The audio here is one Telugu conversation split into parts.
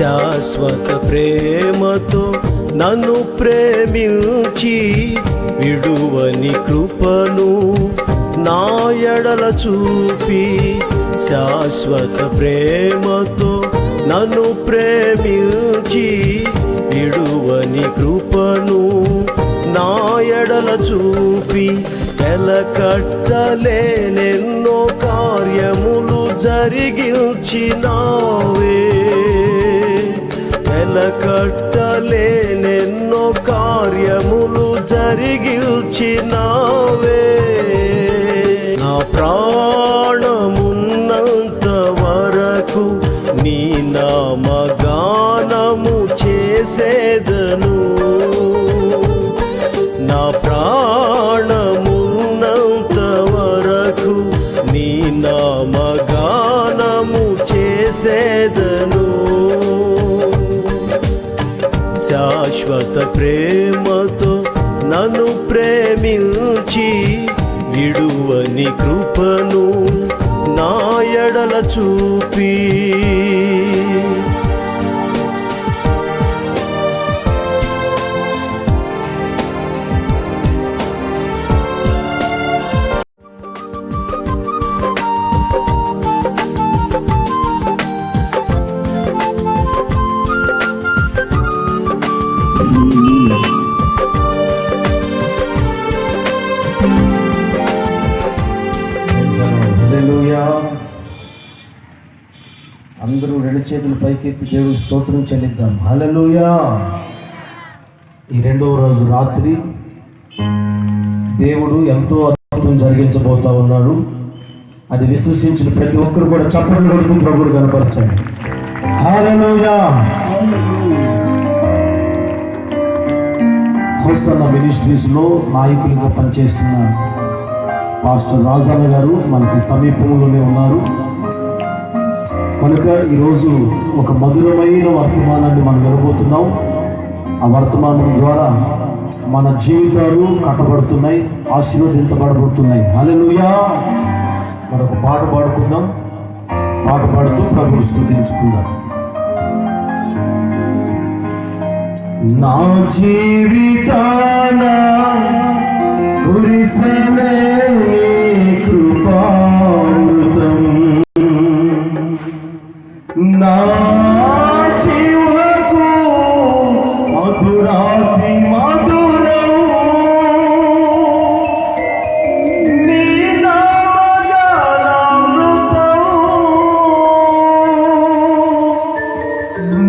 శాశ్వత ప్రేమతో నన్ను ప్రేమించి విడువని కృపను నా ఎడల చూపి, శాశ్వత ప్రేమతో నన్ను ప్రేమించి విడువని కృపను నా ఎడల చూపి, వెలకట్టలేనెన్నో కార్యములు జరిగించినావే, వెలకట్టలేనెన్నో కార్యములు జరిగించినావే. నా ప్రాణమున్నంత వరకు నీ నామగానము చేసేదను, నా ప్రాణమున్నంత వరకు నీ నామగానము చేసేదను. శాశ్వత ప్రేమతో నన్ను ప్రేమించి విడువని కృపను నా ఎడల చూపి, అందరూ రెండు చేతులు పైకెత్తి దేవుడికి స్తోత్రం చెల్లిద్దాం. హల్లెలూయా. ఈ రెండవ రోజు రాత్రి దేవుడు ఎంతో అద్భుతం జరిగించబోతా ఉన్నాడు. అది విశ్వసించిన ప్రతి ఒక్కరు కూడా చప్పట్లు కొడుతూ ప్రభువుని కనపరచండి. హల్లెలూయా. హోసన్న మినిస్ట్రీస్లో నాయకులుగా పనిచేస్తున్న పాస్టర్ రాజన్న గారు మనకి సమీపంలోనే ఉన్నారు కనుక ఈరోజు ఒక మధురమైన వర్తమానాన్ని మనం వినబోతున్నాం. ఆ వర్తమానం ద్వారా మన జీవితాలు కట్టబడుతున్నాయి, ఆశీర్వదించబడబోతున్నాయి. హల్లెలూయా. మరొక పాట పాడుకుందాం. పాట పాడుతూ ప్రభువుని స్తుతించుకుందాం. నా జీవితాన కురిసెనే కృపామృతం, నా జీవకు మధురాతి మధురం, నీ నామగానామృతం,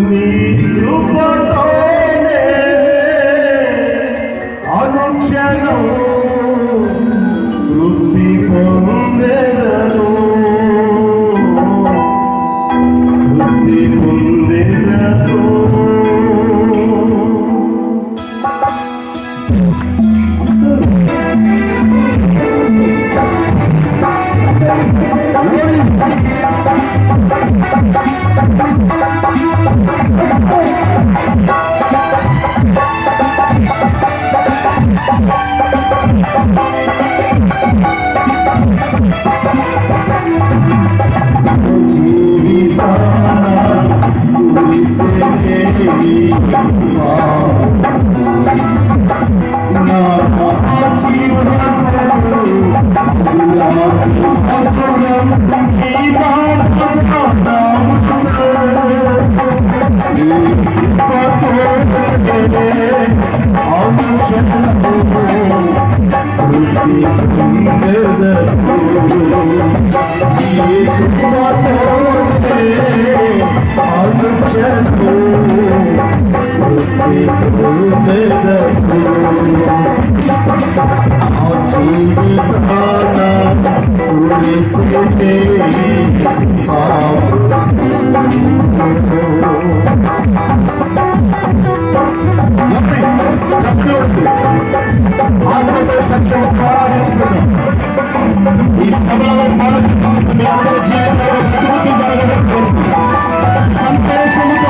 నీ కృపతోనే అనుక్షణం తృప్తి పొందెదను, తృప్తి పొందెదను. ఈ సభలో సంతోషముతో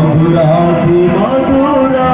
మధురాతి మధురా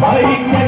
I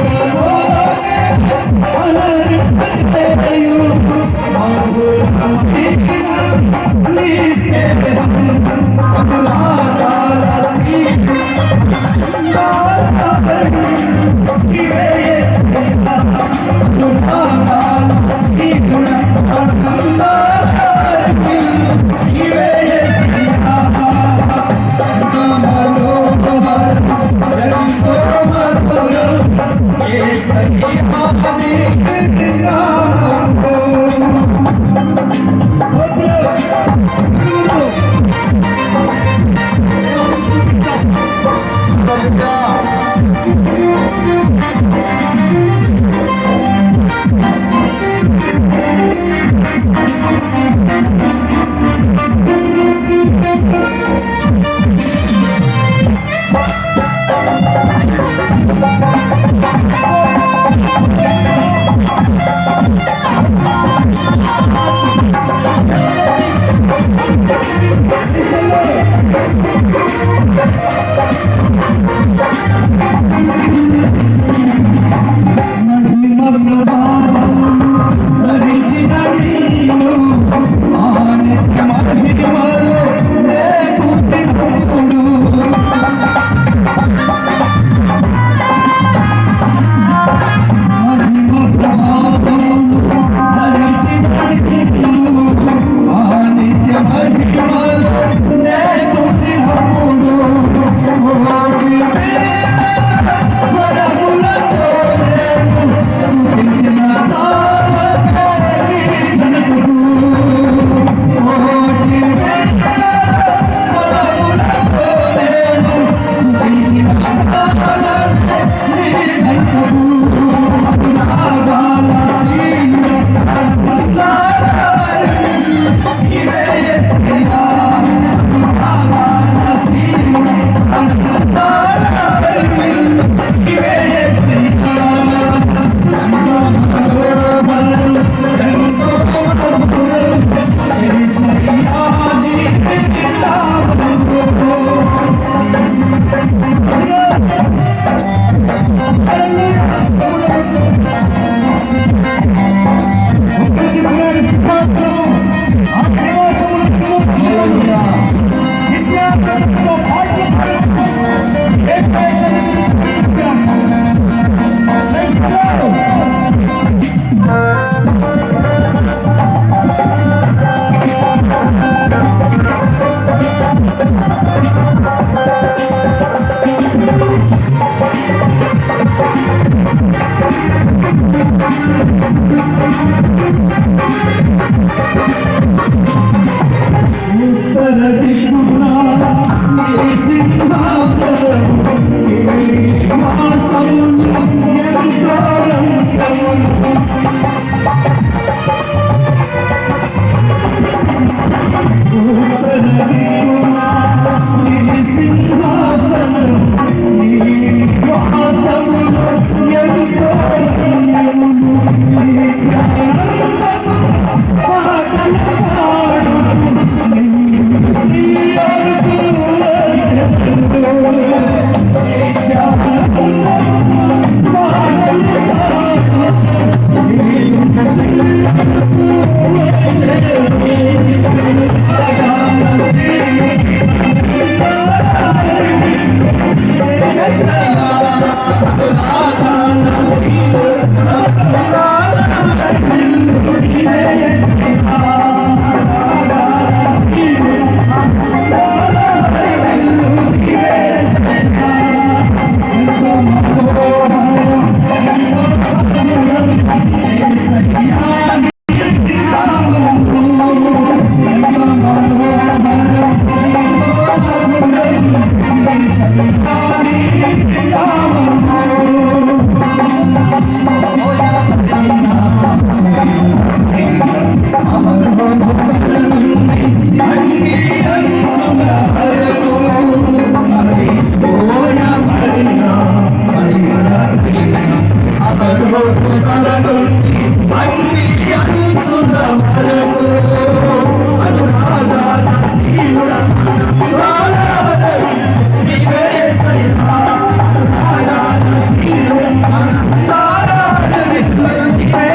Thank you.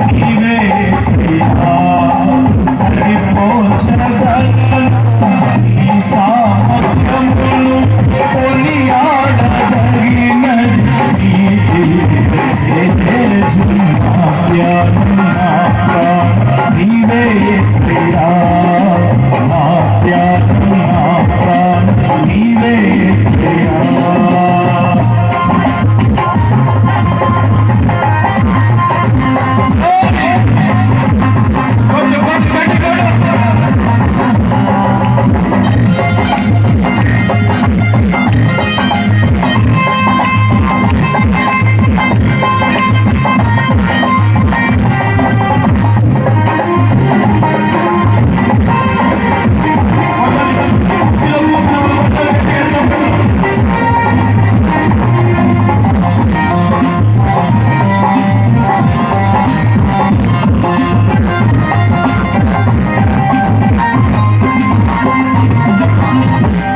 నీవే యేసయ్యా సరిపోచగలను నీ సామర్థ్యమును కొనియాడదగినది నీవే యేసయ్యా నా ప్యారు నా ప్రాణం నీవే యేసయ్యా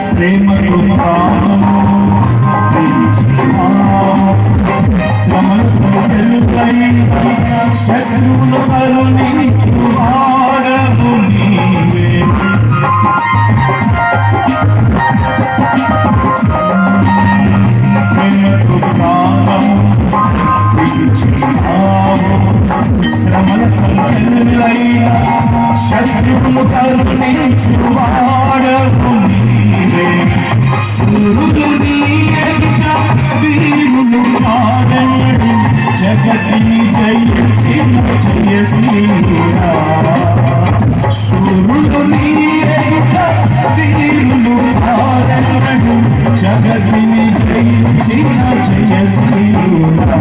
ప్రేమతో ప్రాణము సమస్తై శత్రువులు కరుణించువాడవు నీవే ప్రేమతో ప్రాణము శ్రమల సంఖ్యలైన శత్రువులు కరుణించువాడవు నీవే శూరుడు నీ ఎదుట వీరులు కాదనడు జగతిని జయించిన జయశ్రీరా శూరుడు నీ ఎదుట వీరులు కాదనడు జగతిని జయించిన జయశ్రీరా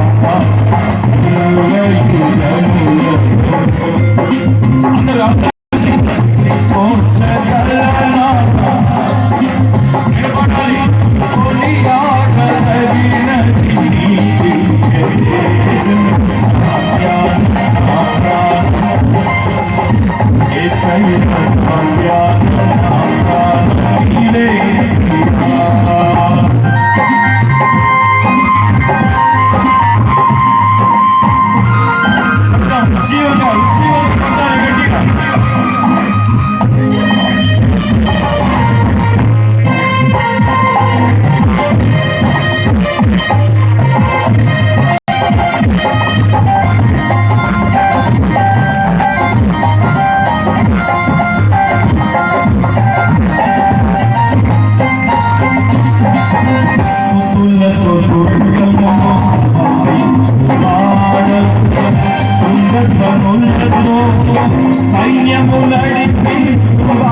సైన్యము నడిపించువాడవు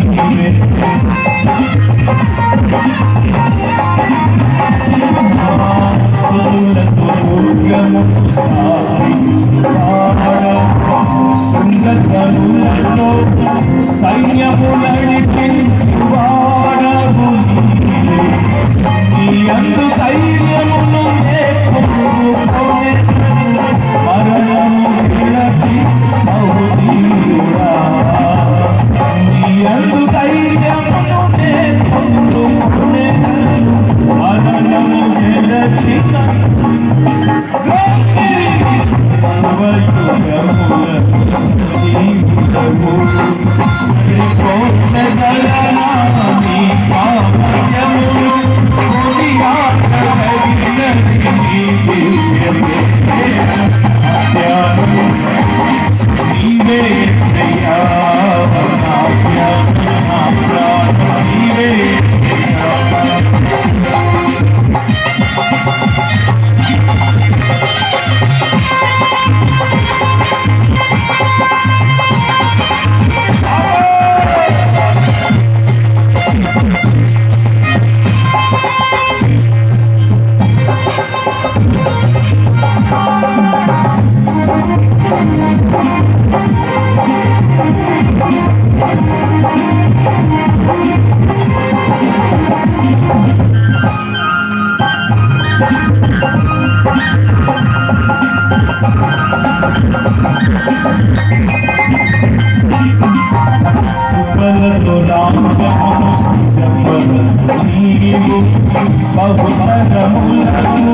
నీవే సైన్యము నడిపించువాడవు నీవే నీ అందు ధైర్యమును మరణము విరచి బహుదీరా నీ అందు ధైర్యమును మరణము విరచి బహుమరములను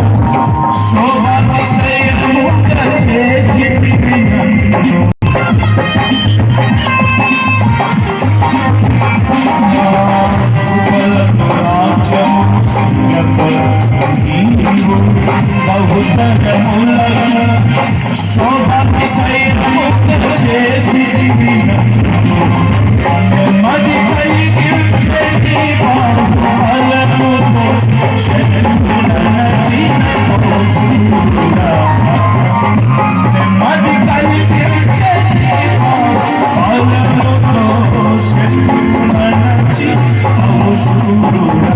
శోభాతిశయ ఉత్తరములను శోభాతిశయముగా చేసితివి నన్ను. నెమ్మది కలిగించే నీ బాహుబలముతో శత్రువుల నచిన శూరుడా. నెమ్మది కలిగించే నీ బాహుబలముతో శత్రువుల నచిన శూరుడా.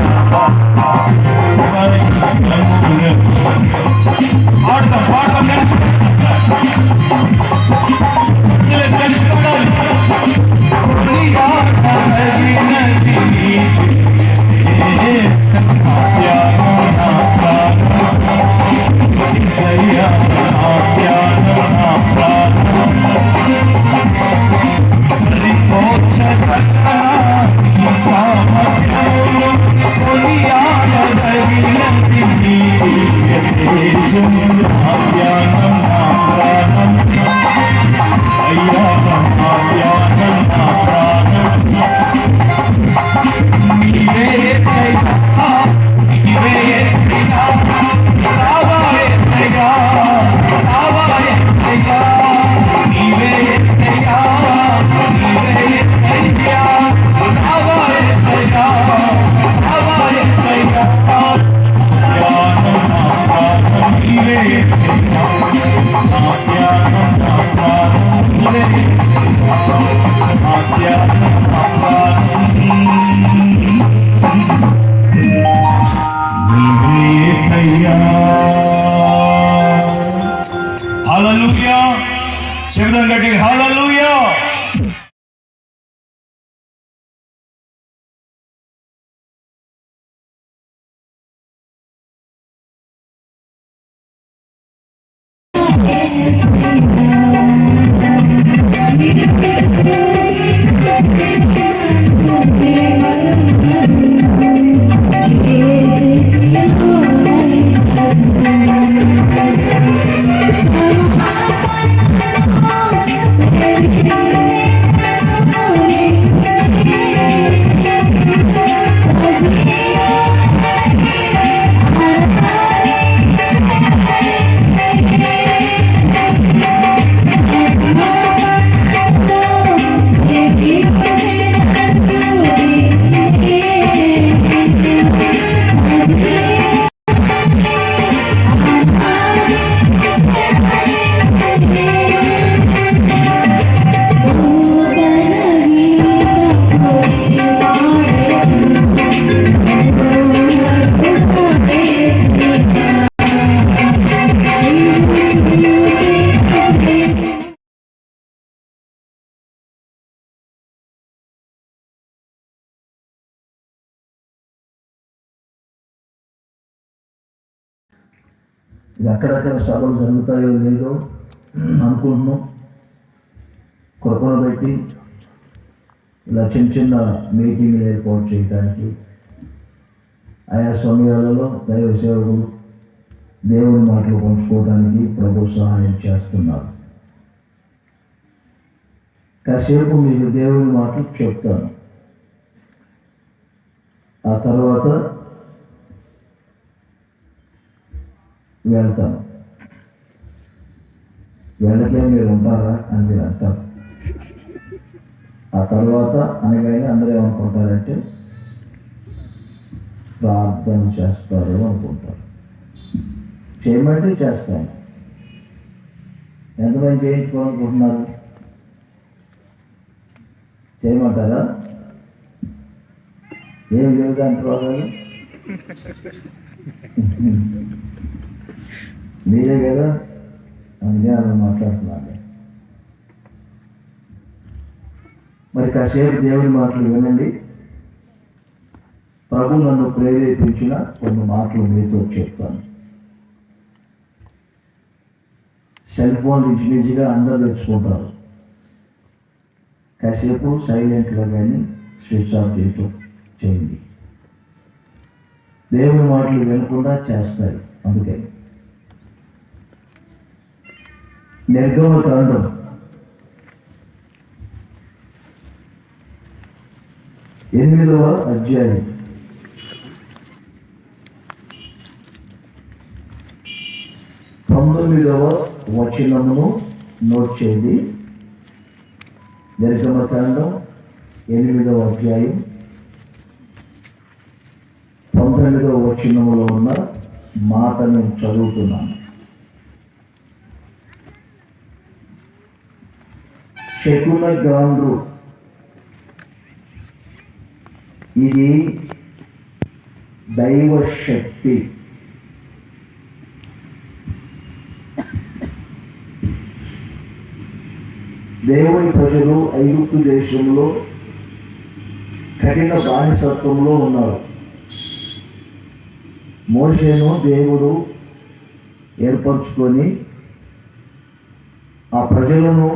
ఆడతాం పాడతాం తెలుసుకోవాలి. హల్లెలూయా. శబ్దం గట్టిగా హల్లెలూయా. ఇది అక్కడక్కడ సభలు జరుగుతాయో లేదో అనుకుంటున్నాం. కృపను పెట్టి ఇలా చిన్న చిన్న మీటింగ్లు ఏర్పాటు చేయడానికి ఆయా సమయాలలో దైవ సేవకులు దేవుని మాటలు పంచుకోవడానికి ప్రభు సహాయం చేస్తున్నారు. కాసేపు మీకు దేవుని మాటలు చెప్తాను. ఆ తర్వాత వెళ్తాను. వెళ్ళకే మీరు ఉంటారా అని మీరు అంటారు. ఆ తర్వాత అనగానే అందరూ ఏమనుకుంటారంటే ప్రార్థన చేస్తారు అనుకుంటారు. చేయమంటే చేస్తాను. ఎంతమంది చేయించుకోవాలనుకుంటున్నారు? చేయమంటారా? ఏం లేవు దాని రోగాలు మీరే కదా, అందుకే అలా మాట్లాడుతున్నాను. మరి కాసేపు దేవుని మాటలు వినండి. ప్రభు నన్ను ప్రేరేపించిన కొన్ని మాటలు మీతో చెప్తాను. సెల్ ఫోన్ ఈజీగా అందరూ తెచ్చుకుంటారు. కాసేపు సైలెంట్గా కానీ స్విచ్ ఆఫ్ చేయటం చేయండి. దేవుని మాటలు వినకుండా చేస్తారు. అందుకే నిర్గమకాండం 8వ అధ్యాయం 19వ వచనమును నోట్ చేయండి. నిర్గమకాండం 8వ అధ్యాయం 19వ వచనములో ఉన్న మాట నేను చదువుతున్నాను. శకునగాండ్రు ఇది దైవ శక్తి. దేవుని ప్రజలు ఐగుప్తు దేశంలో కఠిన బానిసత్వంలో ఉన్నారు. మోషేను దేవుడు ఏర్పరచుకొని ఆ ప్రజలను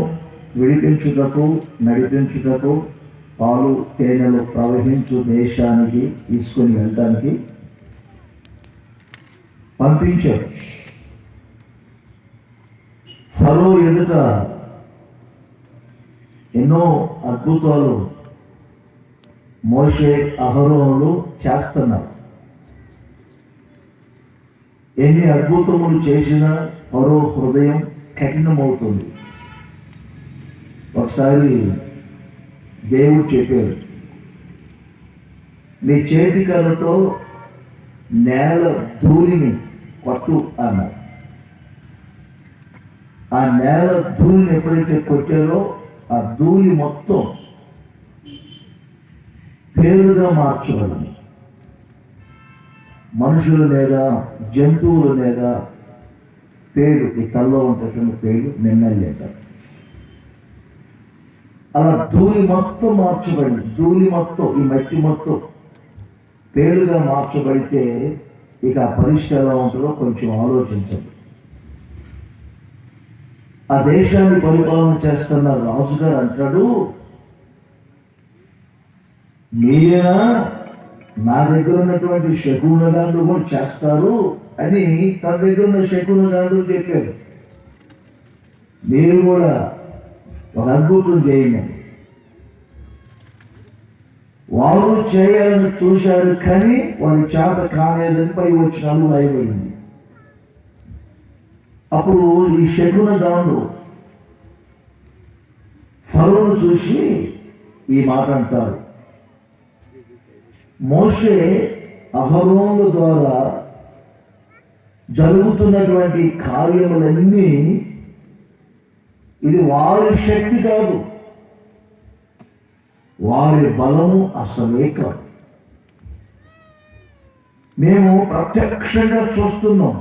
విడిపించుటకు, నడిపించుటకు, పాలు తేనెలు ప్రవహించు దేశానికి తీసుకొని వెళ్ళడానికి పంపించారు. ఫరో ఎదుట ఎన్నో అద్భుతాలు మోషే అహరోనులు చేస్తున్నారు. ఎన్ని అద్భుతములు చేసినా ఫరో హృదయం కఠినమవుతుంది. ఒకసారి దేవుడు చెప్పారు, మీ చేతి కర్రతో నేల ధూళిని కొట్టు అన్నారు. ఆ నేల ధూళిని ఎప్పుడైతే కొట్టారో ఆ ధూళి మొత్తం పేరుగా మార్చబడింది. మనుషుల మీద, జంతువుల మీద పేరు, ఈ తల్లో ఉంటున్న పేరు నిన్నలేటారు. అలా ధూళి మొత్తం మార్చబడింది. ధూళి మొత్తం, ఈ మట్టి మొత్తం పేరుగా మార్చబడితే ఇక ఆ పరిస్థితి ఎలా ఉంటుందో కొంచెం ఆలోచించండి. ఆ దేశాన్ని పరిపాలన చేస్తున్న రాజుగారు అంటాడు, మీరేనా నా దగ్గర ఉన్నటువంటి శకునగాండ్రు కూడా చేస్తారు అని తన దగ్గర ఉన్న శకునగాండ్రు చెప్పారు. మీరు కూడా ఒక అద్భుతం చేయండి. వారు చేయాలని చూశారు కానీ వారి చేత కాలేదని పై వచ్చిన అయిపోయింది. అప్పుడు ఈ శకునగాండ్రు ఫరోను చూసి ఈ మాట అంటారు, మోషే అహరోనుల ద్వారా జరుగుతున్నటువంటి కార్యములన్నీ ఇది వారి శక్తి కాదు, వారి బలము అసలే కాదు. మేము ప్రత్యక్షంగా చూస్తున్నాం.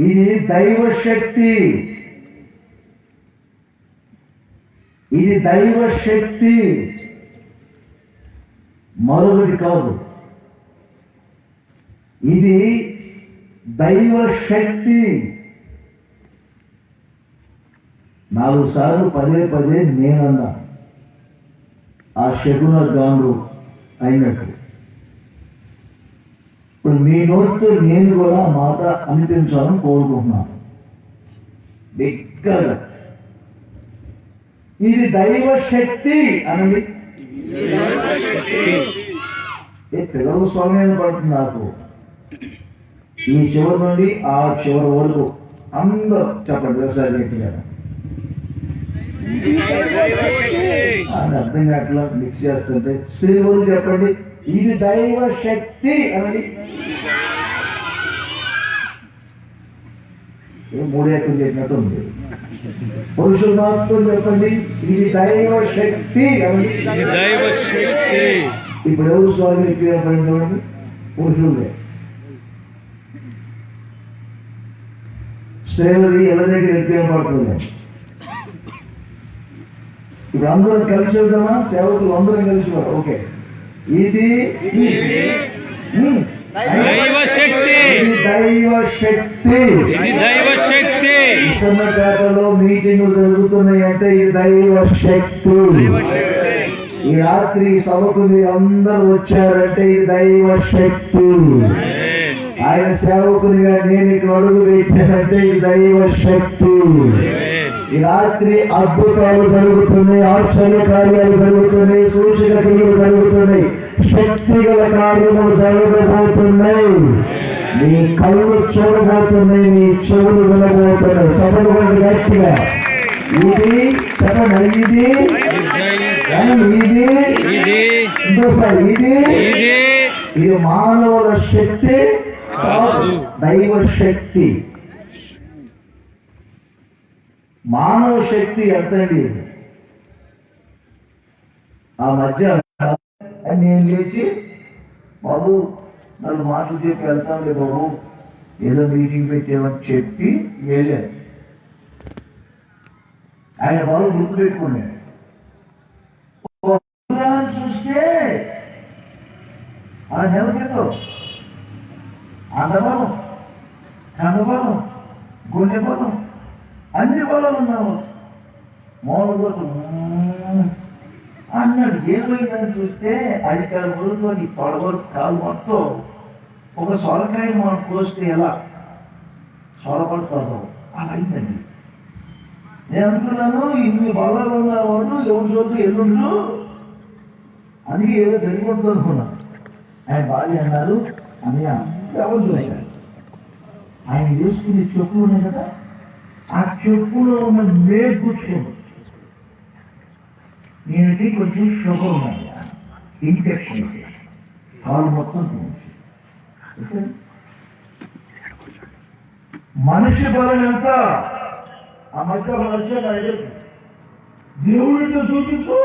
ఇది దైవ శక్తి, ఇది దైవ శక్తి, మరొకటి కాదు. ఇది దైవ శక్తి. 4 సార్లు పదే పదే నేనన్నా ఆ శకునగాండ్రు అయినట్టు. ఇప్పుడు మీ నోటితో నేను కూడా మాట అనిపించాలని కోరుకుంటున్నాను బిగ్గరగా. ఇది దైవ శక్తి అనండి. పిల్లల స్వామ్యాన్ని పడుతుంది నాకు. ఈ చివరి నుండి ఆ చివరి వరకు అందరూ చెప్పండి వ్యవసాయ గట్టిగా. అని అర్థం కావట్లా మిక్స్ చేస్తుంటే శ్రీవులు చెప్పండి, ఇది దైవ శక్తి అనండి. 3 ఎకరం చెప్పినట్టు ఉంది. పురుషులు మాత్రం చెప్పండి, ఇది దైవ శక్తి అనండి. ఇప్పుడు ఎవరు స్వామి ఎక్కువ పడింది? పురుషులదే. స్త్రీలది ఎలా దగ్గర ఎక్కువ పడుతుంది. ఇప్పుడు అందరం కలిసి వెళ్దామా? సేవకులు అందరం కలిసి ఓకే. ఇది దైవ శక్తి, దైవ శక్తి. విషమపేటలో మీటింగులు జరుగుతున్నాయి అంటే ఇది దైవ శక్తి. ఈ రాత్రి సభకు మీరు అందరూ వచ్చారంటే ఇది దైవ శక్తి. ఆయన సేవకునిగా నేను ఇక్కడ అడుగు పెట్టానంటే ఇది దైవ శక్తి. ఈ రాత్రి అద్భుతాలు జరుగుతున్నాయి, ఆశ్చర్య కార్యాలు జరుగుతున్నాయి, సూచక క్రియలు జరుగుతున్నాయి, శక్తి గల కార్యములు జరగబోతున్నాయి. నీ కళ్ళు చూడబోతున్నాయి, నీ చెవులు వినబోతున్నాయి. చదువు కూడా గట్టిగా ఇది చెప్పండి. ఇది ఇంకోసారి ఇది మానవుల శక్తి కాదు, దైవ శక్తి. మానవ శక్తి ఎంతండి? ఆ మధ్య నేను లేచి బాబు 4 మాటలు చెప్పి వెళ్తానులే బాబు, ఏదో మీటింగ్ పెట్టామని చెప్పి వెళ్ళాను. ఆయన బాబు గుర్తుపెట్టుకున్నాడు. చూస్తే 6 నెలల క్రితం అండబలం, కనుబలం, గుండె బలం, అన్ని బలాలు ఉన్నావు. మౌనగోటు అన్నాడు. ఏమైందని చూస్తే అడికాడు మొదలుకొని తొడవరు కాలు మొత్తం ఒక సొరకాయ మనం కోస్తే ఎలా సొరపడుతుందో అలా అయిందండి. నేను అనుకున్నాను ఇన్ని బలాలు ఉన్నవాడు ఎవరి చోటు ఎల్లుండు, అందుకే ఏదో జరిగిపోతుంది అనుకున్నాను. ఆయన భార్య అన్నారు, అన్నయ్య ఎవరు చూశారు? ఆయన వేసుకునే చెప్పులు ఉన్నాయి కదా, ఆ చెప్పులో ఉన్న మేలు కూర్చుకోండి. నేనంటే కొంచెం షుగర్ ఉన్నాయి, ఇన్ఫెక్షన్ కాలు మొత్తం తినేసి. మనిషి బలం ఎంత? ఆ మధ్య దేవుడితో చూపించు,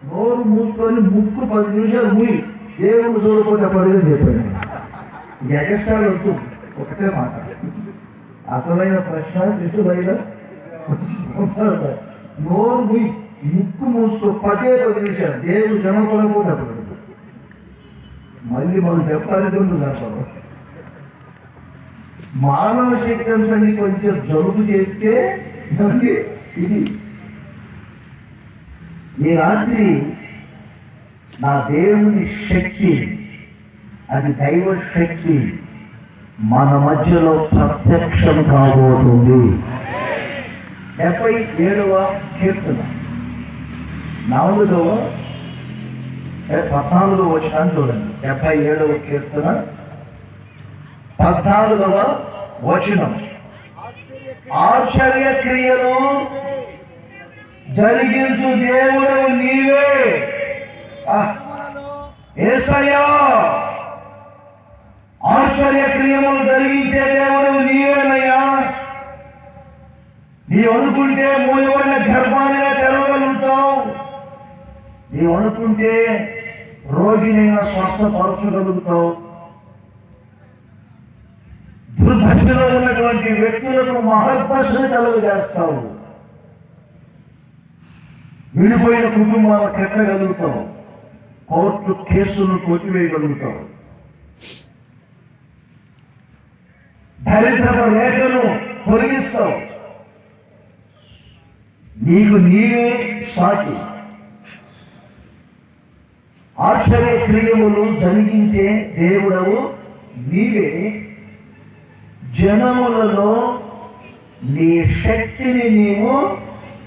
నోరు మూసుకొని ముక్కు 10 నిమిషాలు మూయి, దేవుడు చూడకపోతే పడిగా చెప్పాను. ఎగస్ట్రాలు వద్దు, ఒకటే మాట. అసలైన ప్రశ్న శిశులైన నోరు మూయి, ముక్కు మూసుకో 10 నిమిషాలు, దేవుడు జనపడకపోతే చెప్పలేదు. మళ్ళీ మనం చెప్పాలంటే చెప్పాలి. మానవ శక్తి అంతా కొంచెం జలుబు చేస్తే ఇది ఈ రాత్రి నా దేవుని శక్తి, అది దైవ శక్తి మన మధ్యలో ప్రత్యక్షం కాబోతుంది. 77వ కీర్తన 14వ వచనాన్ని చూడండి. 77వ కీర్తన 14వ వచనం. ఆశ్చర్య క్రియలు జరిగించు దేవుడవు నీవే యేసయ్యా. ఆశ్చర్య క్రియములు జరిగించే దేవుడవు నీవేనయ్యా. నీవు అనుకుంటే మూయబడిన గర్భాన్ని తెరవగలుగుతావు. నీవు అనుకుంటే రోగినైనా స్వస్థపరచగలుగుతావు. దుర్దశలో ఉన్నటువంటి వ్యక్తులకు మహర్దశను కలుగజేస్తావు. విడిపోయిన కుటుంబాలను కట్టగలుగుతావు. కోర్టు కేసులను కొట్టివేయగలుగుతావు. దరిద్రపు రేఖను తొలగిస్తావు. నీకు నీవే సాటి. ఆశ్చర్య క్రియములు జరిగించే దేవుడవు నీవే. జనములలో నీ శక్తిని నీవు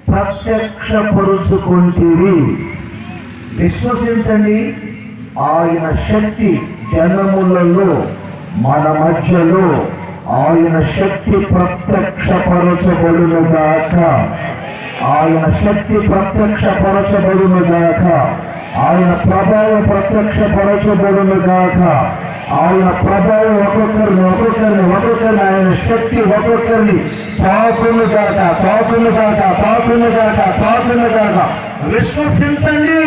ప్రత్యక్షపరుచుకుంటేవి. విశ్వసించండి, ఆయన శక్తి జనములలో మన మధ్యలో ఆయన శక్తి ప్రత్యక్షపరచబడునుగాక. ఆయన శక్తి ప్రత్యక్షపరచబడునుగాక. ఆయన ప్రభావం ప్రత్యక్షపరచబడునుగాక. ఆయన ప్రభావం ఒక్కొక్కరిని ఆయన శక్తి ఒక్కొక్కరిని తాకునుగాక. విశ్వసించండి.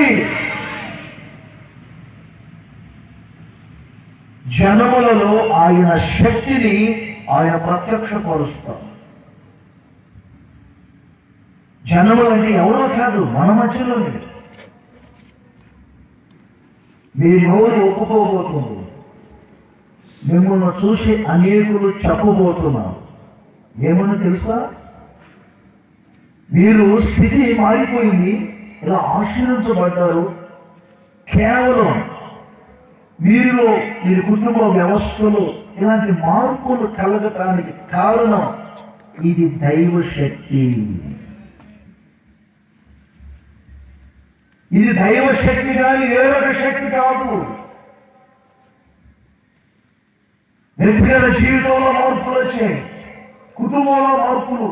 జనములలో ఆయన శక్తిని ఆయన ప్రత్యక్షపరుస్తాం. జనములు అంటే ఎవరో కాదు, మన మధ్యలోనే. మీ నోరు ఒప్పుకోబోతుంది. మిమ్మల్ని చూసి అనేకులు చెప్పబోతున్నారు. ఏమని తెలుసా? మీరు స్థితి మారిపోయింది, ఇలా ఆశీర్వించబడ్డారు. కేవలం మీలో మీరు కుటుంబ వ్యవస్థలో ఇలాంటి మార్పులు కలగటానికి కారణం ఇది దైవ శక్తి. ఇది దైవ శక్తి కానీ వేరొక శక్తి కాదు. వ్యక్తిగత జీవితంలో మార్పులు వచ్చాయి, కుటుంబంలో మార్పులు,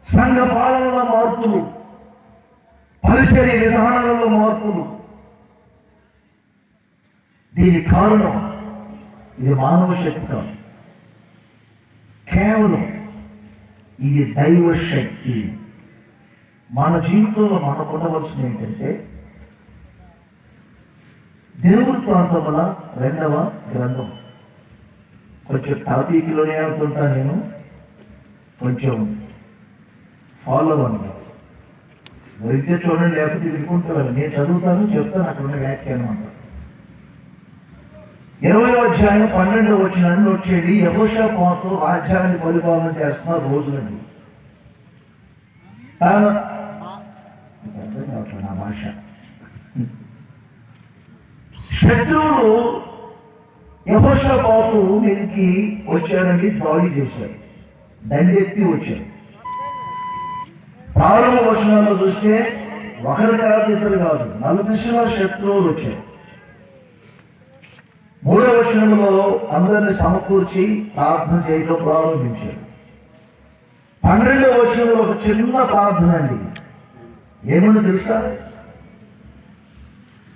సంఘ పాలనలో మార్పులు, పరిచర్య విధానాలలో మార్పులు. దీనికి కారణం ఇది మానవ శక్తి కాదు, కేవలం ఇది దైవ శక్తి. మన జీవితంలో మనకు ఉండవలసింది ఏంటంటే దినవృత్తాంతముల 2వ గ్రంథం. కొంచెం టాపిక్లోనే అవుతుంటా, నేను కొంచెం ఫాలో అవ్వండి. దొరికితే చూడండి, లేకపోతే వినుకుంటాను. నేను చదువుతాను, చెప్తాను, అక్కడ ఉన్న వ్యాఖ్యానం అంట. 20వ అధ్యాయం 12వ వచనాన్ని వచ్చేది. యెహోషాపాతు రాజ్యాన్ని పరిపాలన చేస్తున్న రోజులండి. నా భాష. శత్రువులు యెహోషాపాతు మీదకి వచ్చారండి, దాడి చేశారు, దండెత్తి వచ్చారు. ప్రారంభ వచనాల్లో చూస్తే ఒకరు కాదు, ఇద్దరు కాదు, 4 దిశల శత్రువులు వచ్చారు. 3వ వచనంలో అందరిని సమకూర్చి ప్రార్థన చేయడం ప్రారంభించారు. 12వ వచనంలో ఒక చిన్న ప్రార్థన అండి. ఏమని తెలుసా?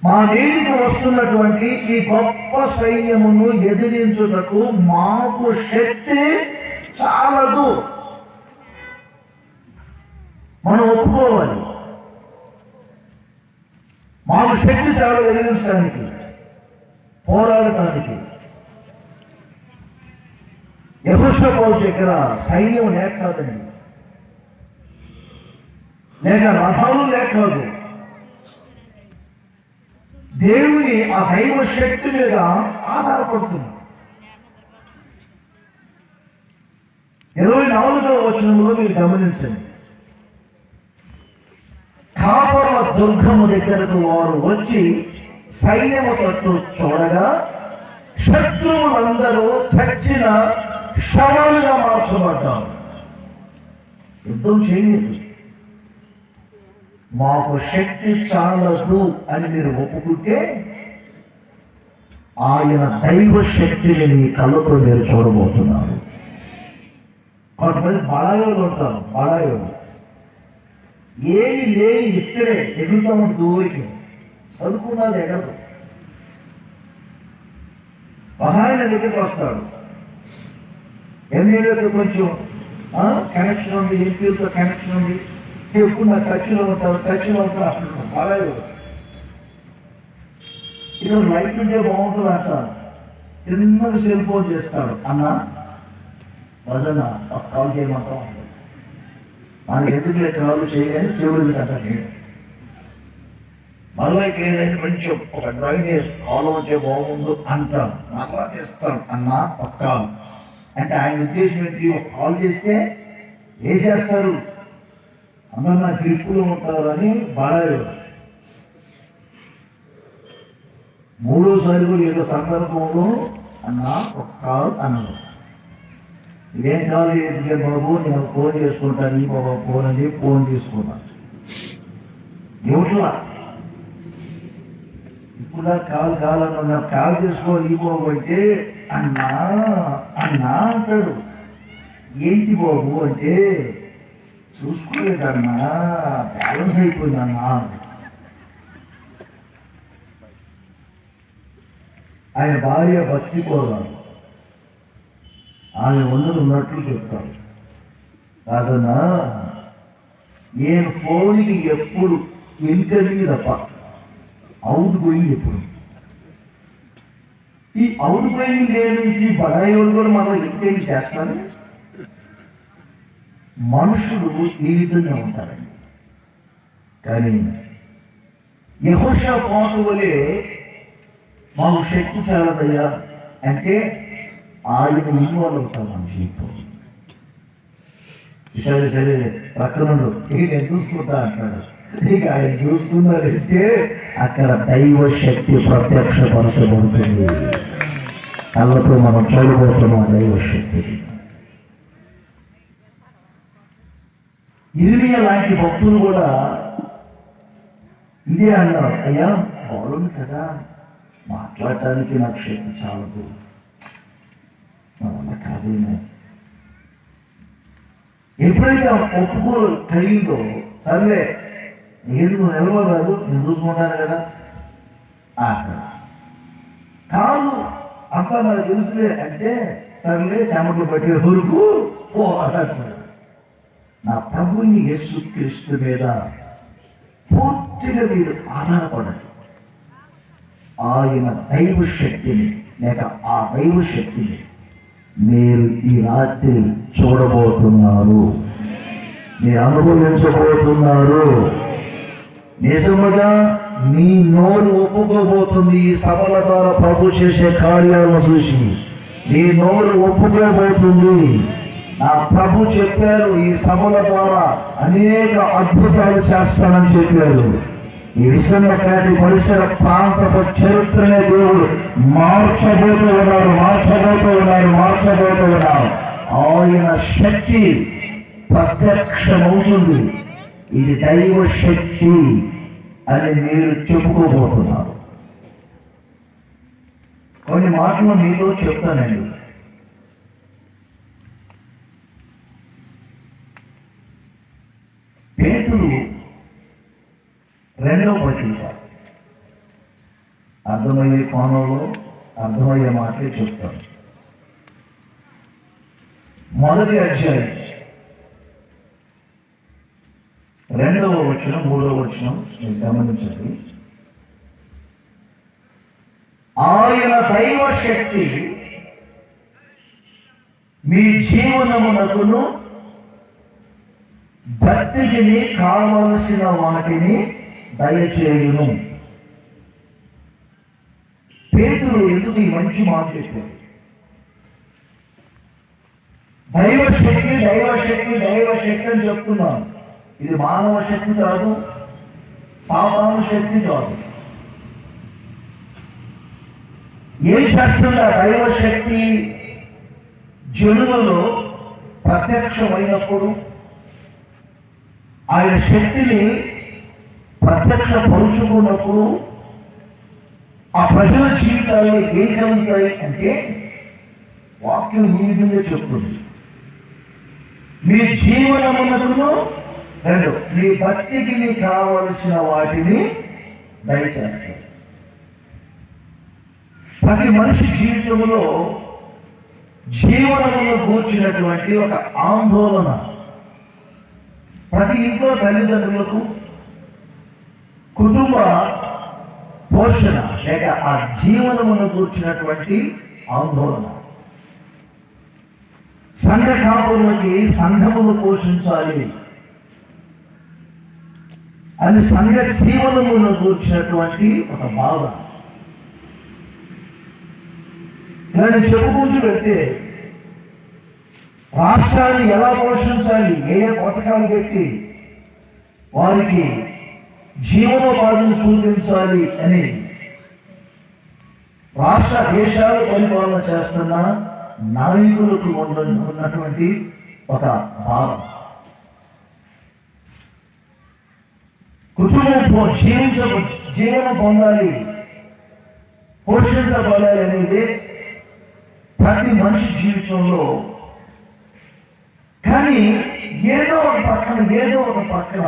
మా మీదికి వస్తున్నటువంటి ఈ గొప్ప సైన్యమును ఎదిరించుటకు మాకు శక్తి చాలదు. మనం ఒప్పుకోవాలి, మాకు శక్తి చాలదు ఎదిరించడానికి, పోరాడటానికి. యెహోషాపాతు దగ్గర సైన్యం లేక కాదండి, లేక రథాలు లేక కాదు, దేవుని ఆ దైవ శక్తి మీద ఆధారపడుతుంది. 24వ వచనంలో మీరు గమనించండి. కాపర్ల దుర్గము దగ్గరకు వారు వచ్చి సైన్యము తట్టు చూడగా శత్రువులందరూ చచ్చిన శవాలుగా మార్చబడ్డారు. యుద్ధం చేయలేదు, మాకు శక్తి చాలదు అని మీరు ఒప్పుకుంటే ఆయన దైవ శక్తిని మీ కళ్ళతో మీరు చూడబోతున్నారు. కొంతమంది బడాయోలు ఉంటారు, బడాయోలు ఏమి లేని ఇస్తేనే ఎగురుతాము దూరికి, చదువుకున్నాడు ఎగరు. ఆయన దగ్గరికి వస్తాడు, ఎమ్మెల్యేతో కొంచెం కనెక్షన్ ఉంది, ఎంపీలతో కనెక్షన్ ఉంది, ఎప్పుడు నా టచ్లో ఉంటారు అంటున్నాడు. బడాయోలు ఇక్కడ లైట్ ఉంటే బాగుంటుంది అంటారు. చిన్నగా సెల్ ఫోన్ చేస్తాడు, అన్న భజన కాల్ చేయమంటాం. మనకి ఎందుకు కాల్ చేయగానే చెవులు అంటాను. మళ్ళా ఇక్కడ ఏదైనా కొంచెం ఒక డ్రైనేజ్ కాల్ ఉంటే బాగుండు అంటాం, మళ్ళా చేస్తాడు, అన్న పక్క అంటే ఆయన ఉద్దేశం ఏంటి? కాల్ చేస్తే వేసేస్తారు, అందరు నా గ్రిప్పులో ఉంటారు అని బాడారు. 3వసారి ఏదో సందర్భంలో అన్న ఒక కాల్ అన్నాడు. ఇదేం కాల్ చేస్తే బాబు నేను ఫోన్ చేసుకుంటాను, ఈ బాబా ఫోన్ అని ఫోన్ తీసుకున్నాను. ఎవట్లా ఇప్పుడు కావాలన్నా కాల్ చేసుకోవాలి, ఈ బాబు అంటే అన్నా అంటాడు. ఏంటి బాబు అంటే చూసుకోలేదన్నా, బ్యాలెన్స్ అయిపోయిందన్నా. ఆయన భార్య భక్తి కోరాడు, ఆమె ఉన్నట్లు చెప్తాడు. రాజన్నా నేను ఫోన్కి ఎప్పుడు ఇంటర్వ్యూ తప్ప అవుట్ గోయింగ్ ఎప్పుడు, ఈ అవుట్ గోయింగ్ నేను ఈ బడాయోడు కూడా మళ్ళీ ఇంటర్వ్యూ చేస్తాను. మనుషులు ఈ విధంగా ఉంటారండి. కానీ యెహోషాపాతు వలె మాకు శక్తి చాలదయ్యా అంటే ఆయన ఇన్వాల్వ్ అవుతాం మన జీవితం. సరే ప్రక్కన నేను చూసుకుంటా అంటాడు. ఇక ఆయన చూసుకున్నాడంటే అక్కడ దైవ శక్తి ప్రత్యక్షపరచబడుతుంది. కళ్ళతో మనం చూడబోతున్నాం దైవ శక్తి. ఇర్మియా లాంటి భక్తులు కూడా ఇదే అన్నారు, అయ్యా బాగుంది కదా, మాట్లాడటానికి నాకు శక్తి చాలదు, కాదేమో. ఎప్పుడైతే ఒప్పుకో కలిగిందో, సర్లే ఏది నువ్వు నిలవరాదు, నేను చూసుకుంటాను కదా అక్కడ కాదు, అంతా నాకు తెలుసులే అంటే సర్లే చెమటలు పట్టే వరకు పోవాలంటున్నాడు. నా ప్రభుని యేసుక్రీస్తు మీద పూర్తిగా మీరు ఆధారపడండి. ఆయన దైవ శక్తిని లేక ఆ దైవ శక్తిని మీరు ఈ రాత్రి చూడబోతున్నారు, మీరు అనుభవించబోతున్నారు. నిజముగా మీ నోరు ఒప్పుకోబోతుంది. ఈ సభల ద్వారా ప్రభు చేసే కార్యాలను చూసి నీ నోరు ఒప్పుకోబోతుంది. నా ప్రభు చెప్పారు, ఈ సభల ద్వారా అనేక అద్భుతాలు చేస్తానని చెప్పారు. ఈ విశ్వకాటి పరిసర ప్రాంతపు చరిత్రనే దేవుడు మార్చబోతూ ఉన్నారు. ఆయన శక్తి ప్రత్యక్షమవుతుంది. ఇది దైవ శక్తి అని మీరు చెప్పుకోబోతున్నారు. కొన్ని మాటలు మీతో చెప్తానండి. పేతురు 2వ పత్రిక అర్థమయ్యే కోణంలో అర్థమయ్యే మాటలే చెప్తాను. 1వ అధ్యాయం 2వ వచనం 3వ వచనం మీరు గమనించండి. ఆయన దైవ శక్తి మీ జీవనమునకును భక్తికి కావలసిన వాటిని దయచేయును. పేతురు ఎందుకు ఈ మంచి మాట చెప్పారు? దైవ శక్తి అని చెప్తున్నాను. ఇది మానవ శక్తి కాదు, సాధారణ శక్తి కాదు. ఏం చేస్తుంది ఆ దైవ శక్తి? జనులలో ప్రత్యక్షమైనప్పుడు ఆయన శక్తిని ప్రత్యక్షపరుచుకున్నప్పుడు ఆ ప్రజల జీవితాల్లో ఏం కలుగుతాయి అంటే, వాక్యం ఈ విధంగా చెప్తుంది, మీ జీవనమునకును 2 మీ భక్తికి కావలసిన వాటిని దయచేస్తారు. ప్రతి మనిషి జీవితంలో జీవనమును కూర్చున్నటువంటి ఒక ఆందోళన ప్రతి ఇంట్లో తల్లిదండ్రులకు కుటుంబ పోషణ లేక ఆ జీవనమును కూర్చున్నటువంటి ఆందోళన. సంఘ కాపులకి సంఘమును పోషించాలి అని సంఘ జీవనమును కూర్చున్నటువంటి ఒక బాధ. ఇలా నేను చెప్పుకుంటూ వెళ్తే రాష్ట్రాన్ని ఎలా పోషించాలి, ఏ పథకాలు పెట్టి వారికి జీవనోపాధిని చూపించాలి అని రాష్ట్ర దేశాలు పరిపాలన చేస్తున్న నాయకులకు ఉన్నటువంటి ఒక భావం. కుటుంబం జీవనం పొందాలి, పోషించబడాలి అనేది ప్రతి మనిషి జీవితంలో. కానీ ఏదో ఒక పక్కన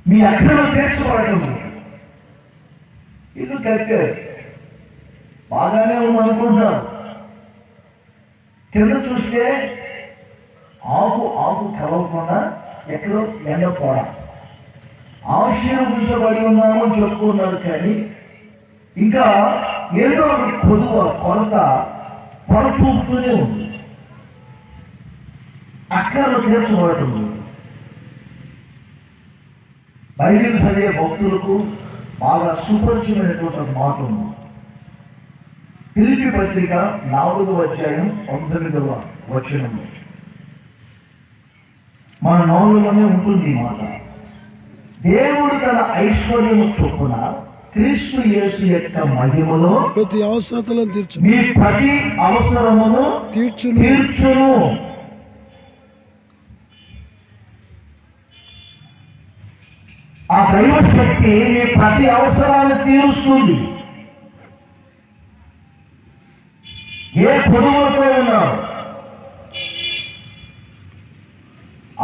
మీ అక్కడలో తీర్చబడటం. ఇల్లు కట్టారు, బాగానే ఉందనుకుంటున్నాం, కింద చూస్తే ఆకు కలవకుండా ఎక్కడో ఎండ పోడ ఆశీర్వదించబడి ఉన్నామో చెప్పుకున్నారు. కానీ ఇంకా ఏదో ఒక కొరత పొరచూపుతూనే ఉంది. అక్కడలో తీర్చబడటం. బైబిల్ చదివే భక్తులకు బాగా సుపరిచితమైనటువంటి ఒక మాట ఉంది. ఫిలిప్పీ పత్రిక 4వ అధ్యాయం 19వ వచనం. మన నోళ్ళలోనే ఉంటుంది ఈ మాట. దేవుడు తన ఐశ్వర్యము చొప్పున క్రీస్తు యేసు యొక్క మహిమలో ప్రతి అవసరతలను తీర్చును, మీ ప్రతి అవసరమును తీర్చును. ఆ దైవ శక్తి మీ ప్రతి అవసరాన్ని తీరుస్తుంది. ఏ కుటుంబంతో ఉన్నావు?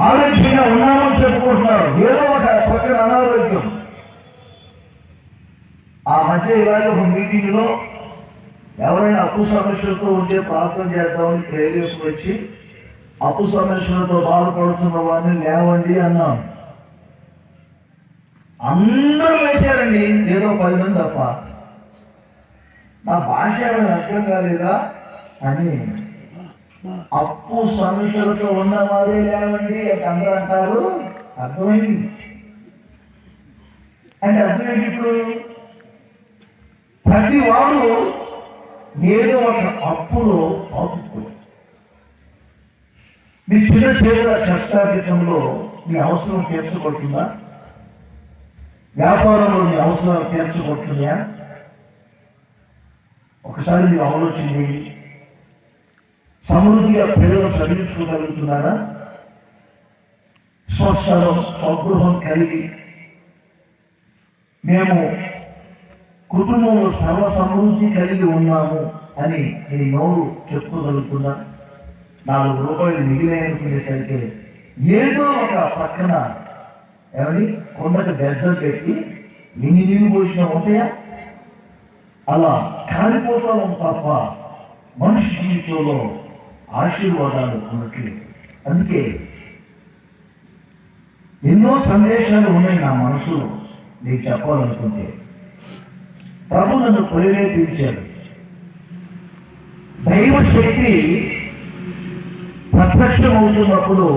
ఆరోగ్యంగా ఉన్నామని చెప్పుకుంటున్నారు, ఏదో ఒక పక్కన అనారోగ్యం. ఆ మధ్య ఇవాళ ఒక మీటింగ్లో ఎవరైనా అప్పు సమస్యలతో ఉంటే ప్రార్థన చేద్దామని ప్రేరేపు వచ్చి అప్పు సమస్యలతో బాధపడుతున్న వారిని లేవండి అన్నాం. అందరూ లేచారండి, ఏదో 10 మంది తప్ప. నా భాష ఏమైనా అర్థం కాలేదా అని అప్పు సమస్యలతో ఉన్నవారే లేవండి అంటే అందరూ అంటారు. అర్థమైంది అంటే అర్థమైంది. ఇప్పుడు ప్రతి వాడు ఏదో ఒక అప్పులో పాతుకుపోయి మీ చిన్న చేతుల కష్టాతీతంలో మీ అవసరం తీర్చబడుతుందా? వ్యాపారంలో మీ అవసరాలు తీర్చబడుతున్నాయా? ఒకసారి మీరు ఆలోచన చేయండి. సమృద్ధిగా పిల్లలు చదివించుకోగలుగుతున్నారా? స్వస్థలం స్వగృహం కలిగి మేము కుటుంబంలో సర్వ సమృద్ధి కలిగి ఉన్నాము అని నీ నోరు చెప్పుకోగలుగుతున్నా? 4 రూపాయలు మిగిలిననుకునేసరికి ఏదో ఒక పక్కన ఏమని కొండకు బెజ్జం పెట్టి ఎన్ని నీళ్ళు పోసినా ఉంటాయా? అలా కాలిపోతాం తప్ప మనిషి జీవితంలో ఆశీర్వాదాలు ఉన్నట్లు. అందుకే ఎన్నో సందేశాలు ఉన్నాయి నా మనసులో నీకు చెప్పాలనుకుంటే. ప్రభు నన్ను ప్రేరేపించాడు. దైవశక్తి ప్రత్యక్షమవుతున్నప్పుడు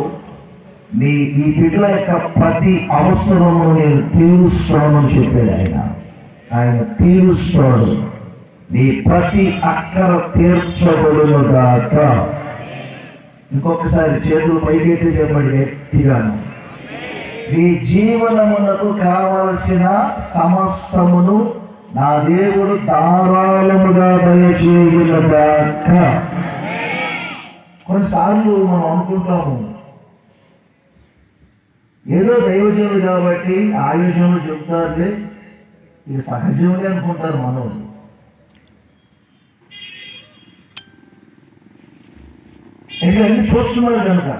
ఈ బిడ్డల యొక్క ప్రతి అవసరము నేను తీరుస్తానని చెప్పాడు ఆయన తీరుస్తాడు. నీ ప్రతి అక్కర తీర్చబడునుగాక. ఇంకొకసారి చేతులు పైకెత్తి చెప్పండి గట్టిగాను. నీ జీవనమునకు కావలసిన సమస్తమును నా దేవుడు ధారాళముగా దయచేయునుగాక. కొన్నిసార్లు మనం అనుకుంటాము ఏదో దైవజనులు కాబట్టి ఆయుష్యంలో చెప్తారులే, ఇది సహజంగా అనుకుంటారు మనోళ్ళు. ఇంకా అన్ని చూస్తున్నారు కనుక.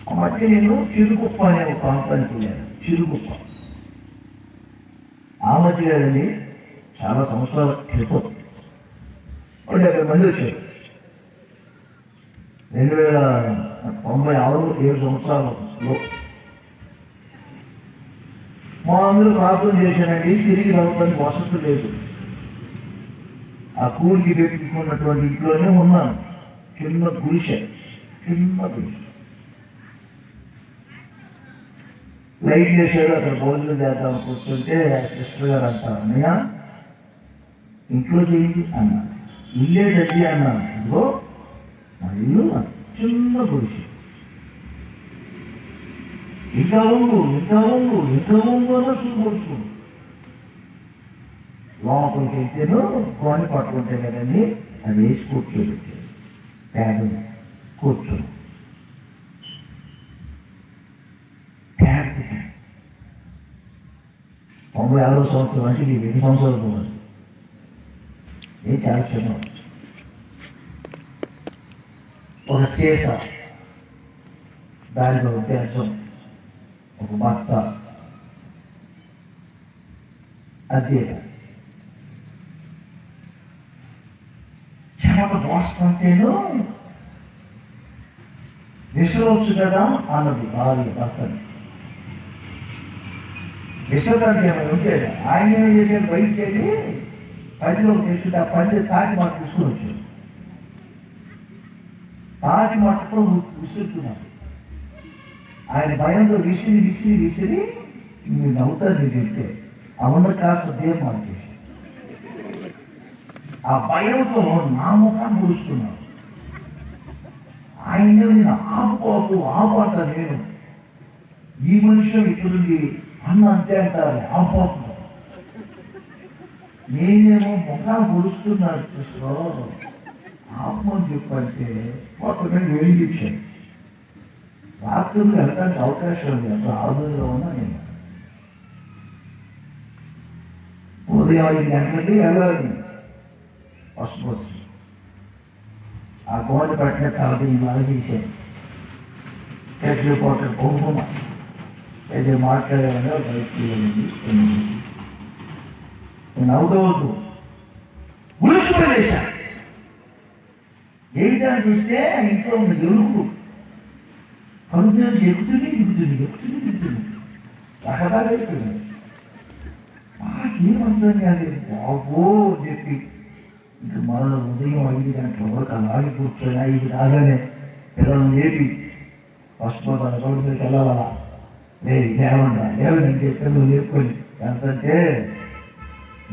ఆ మధ్య నేను చిరుగుప్ప అనే ఒక ప్రాంతానికి వెళ్ళాను. చిరుగుప్ప ఆ మధ్య గారండి చాలా సంవత్సరాల క్రితం 70 మంది వచ్చారు. 2096 7 సంవత్సరాలలో మా అందరూ ప్రార్థన చేశానండి. తిరిగి రావడానికి వసతి లేదు. ఆ కూలికి పెట్టుకున్నటువంటి ఇంట్లోనే ఉన్నాను. చిన్న గుడిసె. లైట్ చేశాడు. అక్కడ భోజనం చేద్దాం కూర్చుంటే సిస్టర్ గారు అంటారు, అన్నయ్య ఇంట్లో చేయండి అన్నా. ఇల్లేదండి అన్నాను. ఇదిగో నా ఇల్లు చిన్న గుడిసె. ఇంకా ఉండు అన్న చూసుకోండి. లోపలికి వెళ్తేను కోని పట్టుకుంటే కదండి, అది వేసి కూర్చోబెట్టాడు. పేదలు కూర్చొని 96 సంవత్సరం అంటే ఇది 2 సంవత్సరాలు కూడా ఏం చాలా చిన్న. ఒక సీస, దానిలో బెజ్జం, ఒక బట్ట, అదే చెమట పోస్తుంటేను విసరవచ్చు కదా అన్నది భార్య భర్తని. విసరడానికి ఏమైనా ఉంటే ఆయన ఏం చేశాడు, బయటికి వెళ్ళి పందిలోకి తీసుకుంటే ఆ పంది తాటి మాట తీసుకుని వచ్చాడు. తాటి మట్టతో విసురుతున్నాడు. ఆయన భయంతో విసిరి మీరు నవ్వుతారు. మీరు చెప్తే అవును కాస్త దీపం చేసి ఆ భయంతో నా ముఖాన్ని పూడుస్తున్నాడు. ఆయన నేను ఆపు అంట. నేను ఈ మనుషులు ఇక్కడుండి అన్న అంతే అంటారు, ఆపు. నేనేమో ముఖాన్ని పూడుస్తున్నాడు. సిస్టర్ ఆత్మని చెప్పంటే కొంతమంది వెలిగించాను. రాత్రులు వెళ్ళడానికి అవకాశం లేదు. అప్పుడు ఆదులో ఉన్నా నేను. ఉదయం 5 గంటలకి వెళ్ళాలి. పసుపు ఆ గోడ పట్టిన తర్వాత ఇలాగా చేశాను. ఎట్లు పోట కుంకుమ ఏదో మాట్లాడేవాళ్ళు బయటికి వెళ్ళింది. నేను అవుతవద్దు ఉలిసిపోయేసా. ఏంటని చూస్తే ఇంట్లో ఉన్న ఎలుగు కడుపు నుంచి ఎక్కుతుంది రకరకాలైపోయింది. నాకేమర్థం కాలేదు. బాబో అని చెప్పి ఇంక మరల ఉదయం 5 గంటల వరకు అలాగే కూర్చొని 5 దాగానే పిల్లలను లేపి ఫస్ట్ రోడ్డు మీదకి వెళ్ళాలా లేదు లేవండి నేను చెప్పేది లేపుకొని ఎంతంటే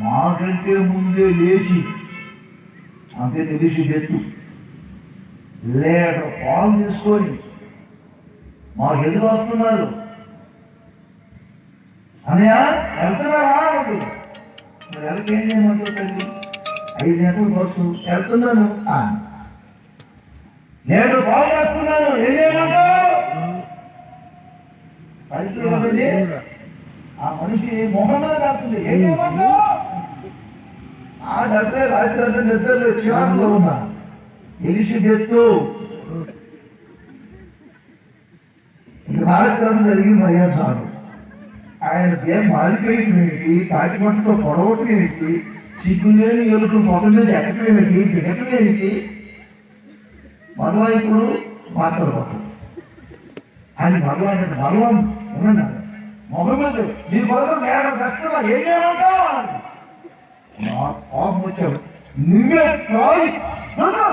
నాకంటే ముందే లేచి అంతే తెలిసి ఎత్తు లీటర్ పాలు తీసుకొని మాకు ఎదురు వస్తున్నారు. అనయ్య వెళ్తున్నారా అది మరి వెళ్ళకి ఏం చేయమంటావు తల్లి? 5 గంటల కోసం వెళ్తున్నాను. నేను పాలు చేస్తున్నాను ఏం చేయమంటావు? ఆ మనిషి మొహం మీద కాస్తుంది ఏం చేయమంటావు? ఆ దసరే రాత్రి అంతా నిద్రలో చిరాకులో ఉన్నా ఎలిషబెత్తు రాత్రి అంతా జరిగి మర్యాద చాలు. ఆయన దేం మారిపోయింది ఏమిటి? తాటిపట్టుతో పొడవటం ఏమిటి? సిగ్గులేని ఎలుకలు మొదల మీద ఎక్కటం ఏమిటి? దిగటం ఏమిటి? మరలా ఇప్పుడు మాట్లాడబోతుంది ఆయన మరలా ఉండండి మొదల మీద నీ కొరకు మేడం కష్టమా ఏం చేయమంటావు? కోపం వచ్చావు నువ్వే సారీ అన్నా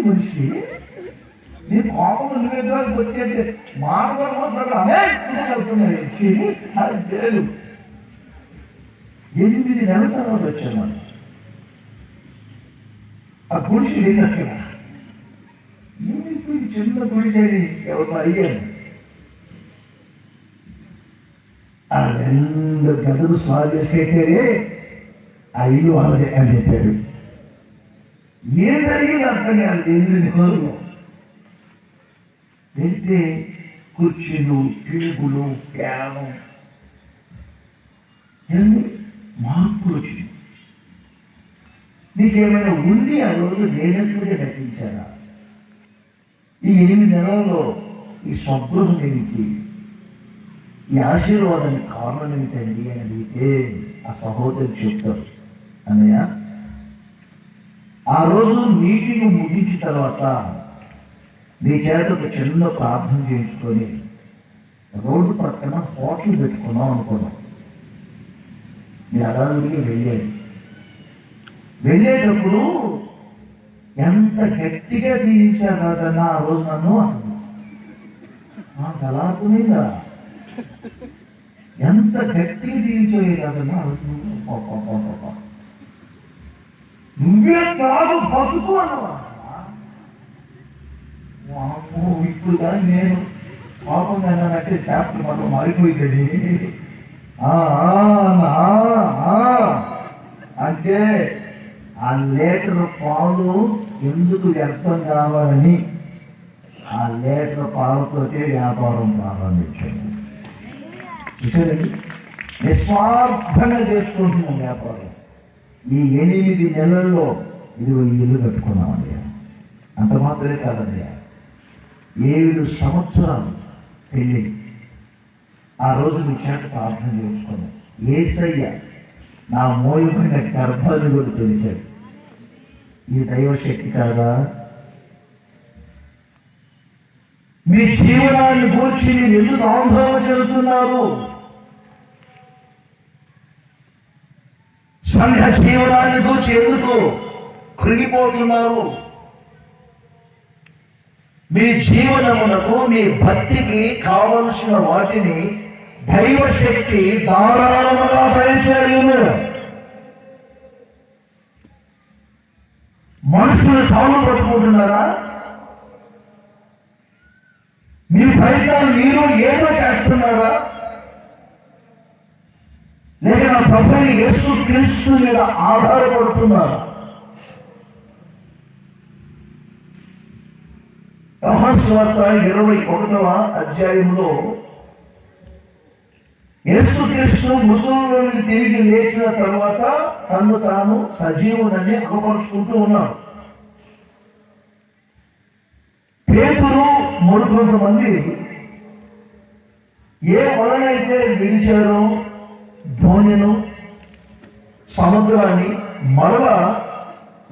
మనిషి నీ కోపం నువ్వే వచ్చేది మాట్లాడుతున్నాడు. 8 నెలల తర్వాత వచ్చాను. ఆ గుడిసి లేదు అక్కడ. ఏమిటి చిన్న గుడిసేది ఎవరు అడిగాను. ఆ 2 గదులు స్వాల్ చేసి పెట్టారే ఆ ఇల్లు వాళ్ళదే అని చెప్పారు. ఏం జరిగింది అర్థం కాదు. 8 నెలల్లో వెళ్తే కుర్చీలు టేబులు ఫ్యాను ఎన్ని మార్పులు వచ్చింది. మీకేమైనా ఉండి ఆ రోజు లేనట్లుగా నటించారా? ఈ 8 నెలల్లో ఈ స్వగృహం ఏమిటి? ఈ ఆశీర్వాదానికి కారణం ఏమిటండి అని అడిగితే ఆ సహోదరు చెప్తారు. అన్నయ్య ఆ రోజు మీటింగ్ ముగించిన తర్వాత మీ చేత ఒక చిన్న ప్రార్థన చేయించుకొని రోడ్డు పక్కన హోటల్ పెట్టుకున్నాం అనుకున్నాం. మీరు అడావిడిగా వెళ్ళేటప్పుడు ఎంత గట్టిగా దీవించారు రాజన్న ఆ రోజు నన్ను అంటుంది. గలాకునేదా ఎంత గట్టిగా దీవించావు రాజన్న ఆ రోజు నువ్వే కాదు బతుకు అన్నవా? ఇప్పుడు కానీ నేను పాపం అన్నానంటే చాప్టర్ మాత్రం మారిపోయింది. అంటే ఆ లీటర్ పాలు ఎందుకు వ్యర్థం కావాలని ఆ లీటర్ పాలతోటే వ్యాపారం ప్రారంభించాను. చూసారండి, నిస్వార్థంగా చేసుకుంటున్నాం వ్యాపారం. ఈ 8 నెలల్లో ఇదిగో ఈ ఇల్లు కట్టుకున్నామయ్యా. అంత మాత్రమే కాదయ్యా, 7 సంవత్సరాలు పెళ్ళి. ఆ రోజు మీ చేత ప్రార్థన చేసుకున్నాను. యేసయ్య నా మోయమైన గర్భాన్ని కూడా తెలిసాడు. ఈ దైవశక్తి కాదా? మీ జీవనాన్ని గూర్చి మీరు ఎందుకు ఆందోళన చెందుతున్నారు? సంఘ జీవనాన్ని గూర్చి ఎందుకు కృంగిపోతున్నారు? మీ జీవనమునకు మీ భక్తికి కావలసిన వాటిని దైవశక్తి ధారాళముగా దయచేయును. మనుషులు తాము పట్టుకుంటున్నారా? మీ ప్రయత్నాలు మీరు ఏదో చేస్తున్నారా? లేక నా ప్రభుని యేసు క్రీస్తు మీద ఆధారపడుతున్నారా? యోహాను సువార్త 21వ అధ్యాయంలో యేసుక్రీస్తు మృతుల్లో నుండి తిరిగి లేచిన తర్వాత తను తాను సజీవునని అమపరుచుకుంటూ ఉన్నాడు. పేతురు మరికొంతమంది ఏ వలనైతే విడిచారో ధోనిను సముద్రాన్ని మరలా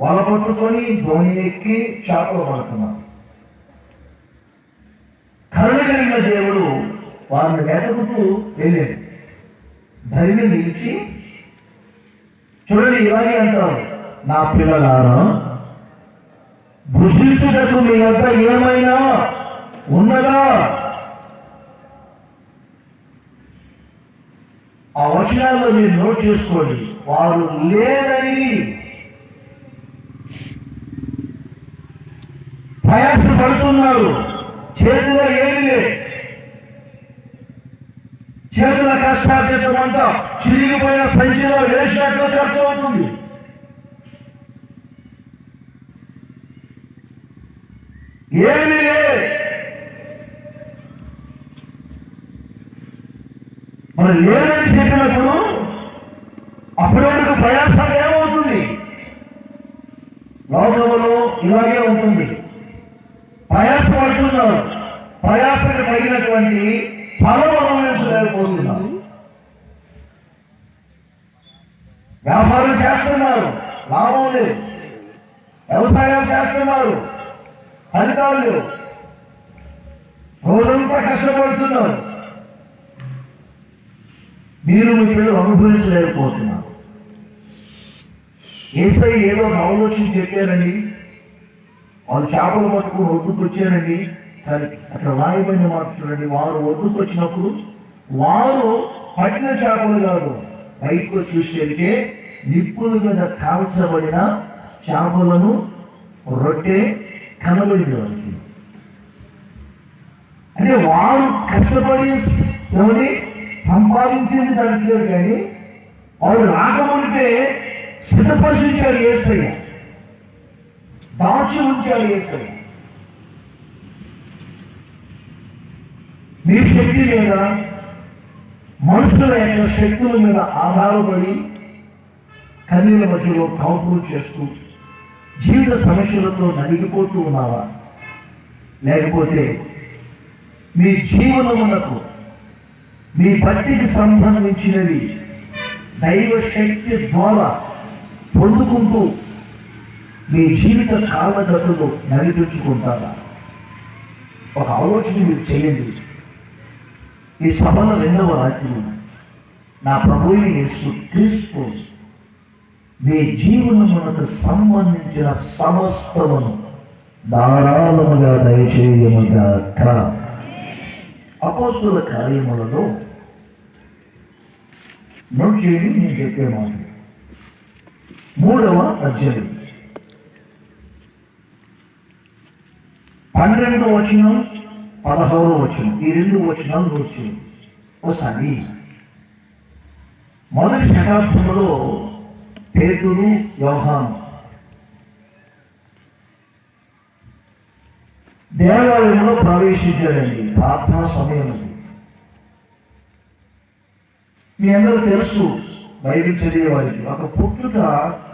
వల పట్టుకొని ధోని ఎక్కి చేపలు పడుతున్నారు. కరుణ కలిగిన దేవుడు వారిని వెతుకుతూ వెళ్ళాడు. ధైర్యం నిలిచి చూడండి, ఇలాగే అంటారు, నా పిల్లలారా భుజించుటకు మీ వద్ద ఏమైనా ఉన్నదా? ఆ వచనాల్లో మీరు నోట్ చేసుకోండి. వారు లేదని ప్రయాసపడుతున్నారు. చేతిలో ఏమీ లేదు. చేతుల కష్టార్జితం అంతా చిరిగిపోయిన సంచిలో వేసినట్లు ఖర్చు అవుతుంది. ఏమీ లేదు. మరి లేదని చెప్పినప్పుడు అప్పటివరకు ప్రయాస ఏమవుతుంది? లోకంలో ఇలాగే ఉంటుంది. ప్రయాస పడుతున్నారు, ప్రయాసకు తగినటువంటి ఫలం అనుభవించలేకపోతున్నారు. వ్యాపారం చేస్తున్నారు, లాభం లేదు. వ్యవసాయం చేస్తున్నారు, ఫలితాలు లేవు. రోజంతా కష్టపడుతున్నారు, మీరు మీ పిల్లలు అనుభవించలేకపోతున్నారు. యేసయ్య ఏదో ఒక ఆలోచన చెప్పారండి, వాళ్ళు చేపలు పట్టుకుని ఒడ్డుకు వచ్చారండి. కానీ అక్కడ రాయబడిన మాట చూడండి, వారు ఒడ్డుకు వచ్చినప్పుడు వారు పట్టిన చేపలు కాదు, బయటకు చూసేందుకే నిప్పుల మీద కాల్చబడిన చేపలను రొట్టె కనబడింది వారికి. అంటే వారు కష్టపడి ఏమని సంపాదించింది దానికి లేదు, కానీ వారు రాకముందే సిద్ధపరిచాడు యేసయ్య, దాచి ఉంచాడు యేసయ్య. మీ శక్తి మీద, మనుషుల యొక్క శక్తుల మీద ఆధారపడి కన్నీళ్ళ మధ్యలో కాపులు చేస్తూ జీవిత సమస్యలతో నలిగిపోతూ ఉన్నావా? లేకపోతే మీ జీవనమునకు, మీ భక్తికి సంబంధించినవి దైవ శక్తి ద్వారా పొందుకుంటూ మీ జీవిత కాలగతులు నడిపించుకుంటారా? ఒక ఆలోచన మీరు చేయండి. ఈ సభల 2వ రాత్రి నా ప్రభువైన యేసుక్రీస్తు మీ జీవనమునకు సంబంధించిన సమస్తమును ధారాళముగా దయచేయముగాక. అపోస్తుల కార్యములలో నోట్ చేయండి, నేను చెప్పే మాట 3వ అధ్యాయం 12వ వచనం 16వ వచనం, ఈ 2 వచనాలు నోట్ చేయండి. ఒకసారి మొదటి శతాబ్దంలో పేతురు, యోహాను దేవాలయంలో ప్రవేశించాడండి. ప్రార్థన సమయం అది. మీ అందరూ తెలుసు, బైబిల్ చదివే వారికి, ఒక పుట్టుక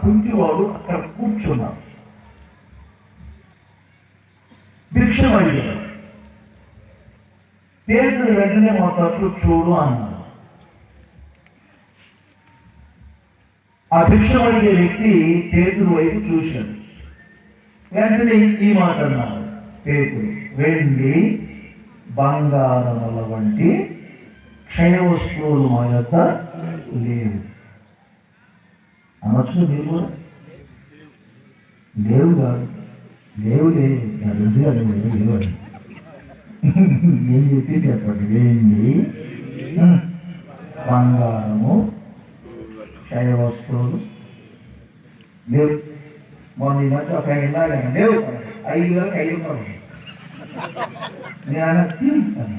కుంటివాడు అక్కడ కూర్చున్నాడు, భిక్షం అడిగాడు. పేతురు వెంటనే మా తట్టు చూడు అన్నాడు. ఆ భిక్షం అడిగే వ్యక్తి పేతురు వైపు చూశాడు. వెంటనే ఈ మాట అన్నాడు పేతురు, వెండి బంగారముల వంటి క్షయ వస్తువులు మా యొక్క లేవు. అనొచ్చు మీరు కూడా, లేవు కాదు, లేవు లేవు తెలుసుగా లేవు అని నేను చెప్పి చెప్పండి. వెండి బంగారము క్షయ వస్తువులు లేవు. మొన్న ఈ మధ్య ఒక ఇలాగా లేవు, 5,000 500. నేను తింటాను.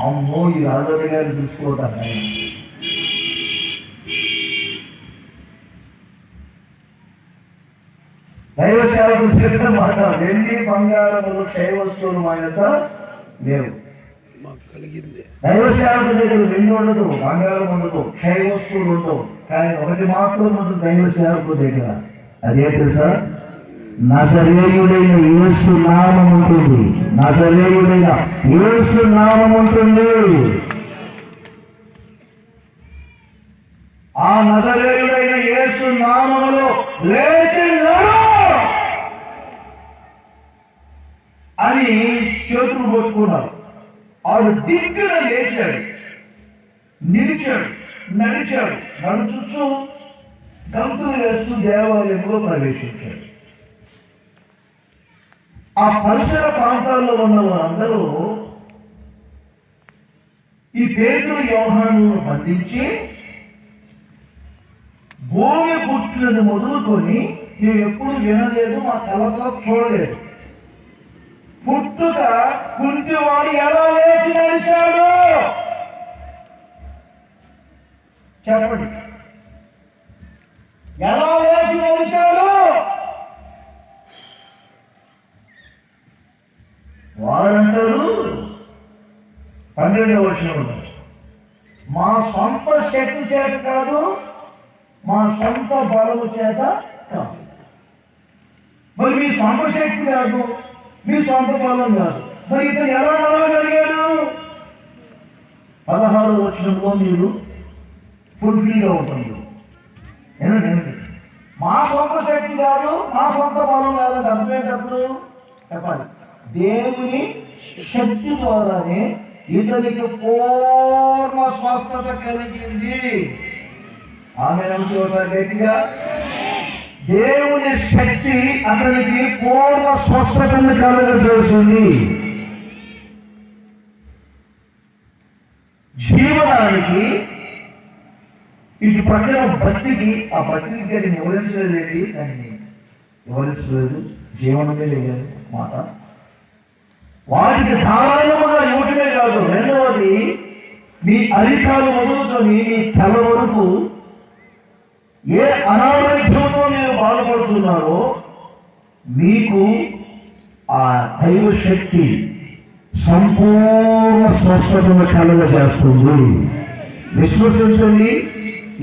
అమ్మో, ఈ రాజాజీ గారు చూసుకోవటం దైవ సేవకులు చెప్పిన మాట, వెండి బంగారములు క్షయ వస్తువులు మా యొక్క లేవు. మాకు కలిగింది. దైవ సేవకు దగ్గర వెండి ఉండదు, బంగారం ఉండదు, క్షయ వస్తువులు ఉండవు, కానీ ఒకటి మాత్రం ఉంటుంది దైవ సేవకు దగ్గర. అదే తెలుసా? నజరేయుడైన యేసు నామం ఉంటుంది. నజరేయుడైన యేసు నామం ఉంటుంది. ఆ నజరేయుడైన యేసు నామములో లేచి నడు అని చేతులు పట్టుకున్నారు. ఆడు దిగ్గున లేచాడు, నిలిచాడు, నడిచాడు, నడుచుచు గంతులు వేస్తూ దేవాలయంలో ప్రవేశించాడు. ఆ పరిసర ప్రాంతాల్లో ఉన్న వారందరూ ఈ పేతురు యోహానును బంధించి భూమి పుట్టినది మొదలుకొని మేము ఎప్పుడు వినలేదు, మా కళ్ళతో చూడలేదు. పుట్టుక కుంటివాడు ఎలా లేచి నడిచాడు చెప్పండి, ఎలా లేచి నడిచాడు? వారంటారు 12వ వచనంలో, మా సొంత శక్తి చేత కాదు, మా సొంత బలము చేత కాదు. మరి మీ సొంత శక్తి కాదు, మీ సొంత బలం కాదు, మరి ఇతను ఎలా నడవగలిగాడు? 16వ వచనంలో మీరు ఫుల్ఫిల్గా ఉంటుంది. ఏంటంటే మా సొంత శక్తి కాదు, మా సొంత బలం కాదంటే అర్థమేటప్పుడు చెప్పాలి. దేవుని శక్తి ద్వారానే ఇతనికి పూర్ణ స్వస్థత కలిగింది. ఆమె నమ్ముతారు గట్టిగా. దేవుని శక్తి అతనికి పూర్ణ స్వస్థతను కలుగజేసింది. జీవనానికి ఇటు పక్కన భక్తికి, ఆ భక్తికి దాన్ని వివరించలేదు, దాన్ని వివరించలేదు, జీవనమే లేదు మాట. వాటికి ధారాళముగా ఇవ్వటమే కాదు, రెండవది మీ అరికాలు మొదలుకొని మీ తల వరకు ఏ అనారోగ్యంతో మీరు బాధపడుతున్నారో మీకు ఆ దైవ శక్తి సంపూర్ణ స్వస్థతను కలుగజేస్తుంది. విశ్వసించండి.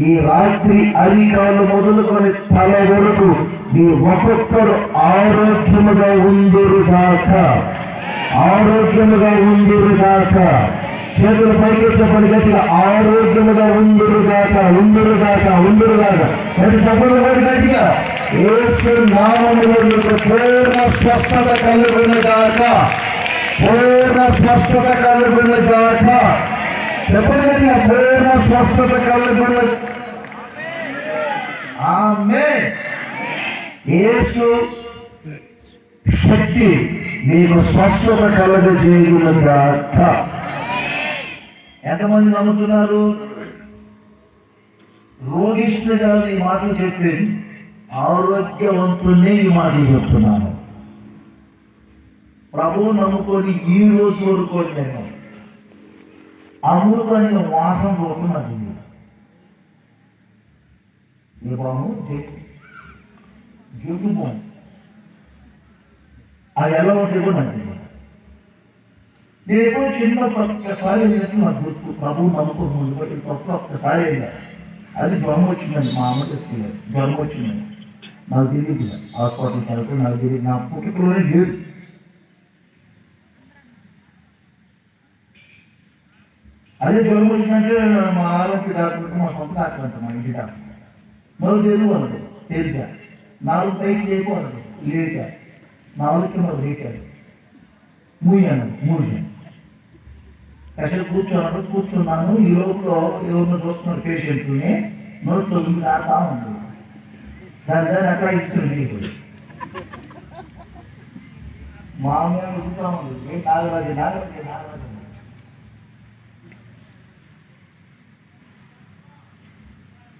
ఈ రాత్రి అరికాలు మొదలుకొని తల వరకు మీ ఒక్కొక్కరు ఆరోగ్యముగా ఉందిరుగాక, ఆరోగ్యముగా ఉందిరుగాక. చేతులు పైకెత్తపడి గట్టిగా ఆరోగ్యముగా ఉందిరుగాక, ఉందిరుగాక, ఉందిరుగాక. గట్టి చెప్పలు పడి గట్టిగా యేసు నామములో మీకు పూర్ణ స్వస్థత కలుగునుగాక, పూర్ణ స్వస్థత కలుగునుగాక. చెప్పలు గట్టిగా పూర్ణ స్వస్థత కలుగును. ఆమేన్. యేసు శక్తి మీకు స్వస్థత కలుగజేయునుగాక. ఎంతమంది నమ్ముతున్నారు? రోగిష్ఠుడు కాదు ఈ మాటలు చెప్పేది, ఆరోగ్యవంతునే ఈ మాటలు చెప్తున్నాను. ప్రభువు నమ్ముకొని ఈ రోజు వరకు నేను అమృతాన్ని వాసన పోతున్నది. ఏ బాబు జుట్టు బాగు అది ఎలా ఉంటుందో నాకు తెలియదు. నేను ఎప్పుడో చిన్న ఒక్కసారి నాకు గుర్తు, ప్రభువు నమ్ముకోకుండా ఒక్కసారి అది జ్వరం వచ్చిందండి. మా అమ్మ తీసుకెళ్ళారు, జ్వరం వచ్చిందండి. నాకు తెలియదు, హాస్పిటల్కి వెళ్ళిపోయి నాకు తెలియదు, నా పుట్టుకలోనే లేదు. అదే జ్వరం వచ్చిందంటే మా ఆరోగ్య డాక్టర్కి, మా సొంత డాక్టర్ అంట, మా ఇంటి డాక్టర్. మరో తెలుగు అనదు, తెలిసా 4 పైకి లేకు అనదు, లేక 4కి మరి లేచాడు, మూయి అన్నది, మూసాను. అసలు కూర్చోన్నాడు, కూర్చున్నాను. ఈ లోపల ఎవరిని చూస్తున్నాడు పేషెంట్ని, నోట్లో ఇంకా ఆడుతూ ఉంది. దాని అట్లా ఇచ్చుకుని వెళ్ళిపోయి మా అమ్మ అడుగుతా ఉంది, ఏ నాగరాజు నాగరాజు నాగరాజు.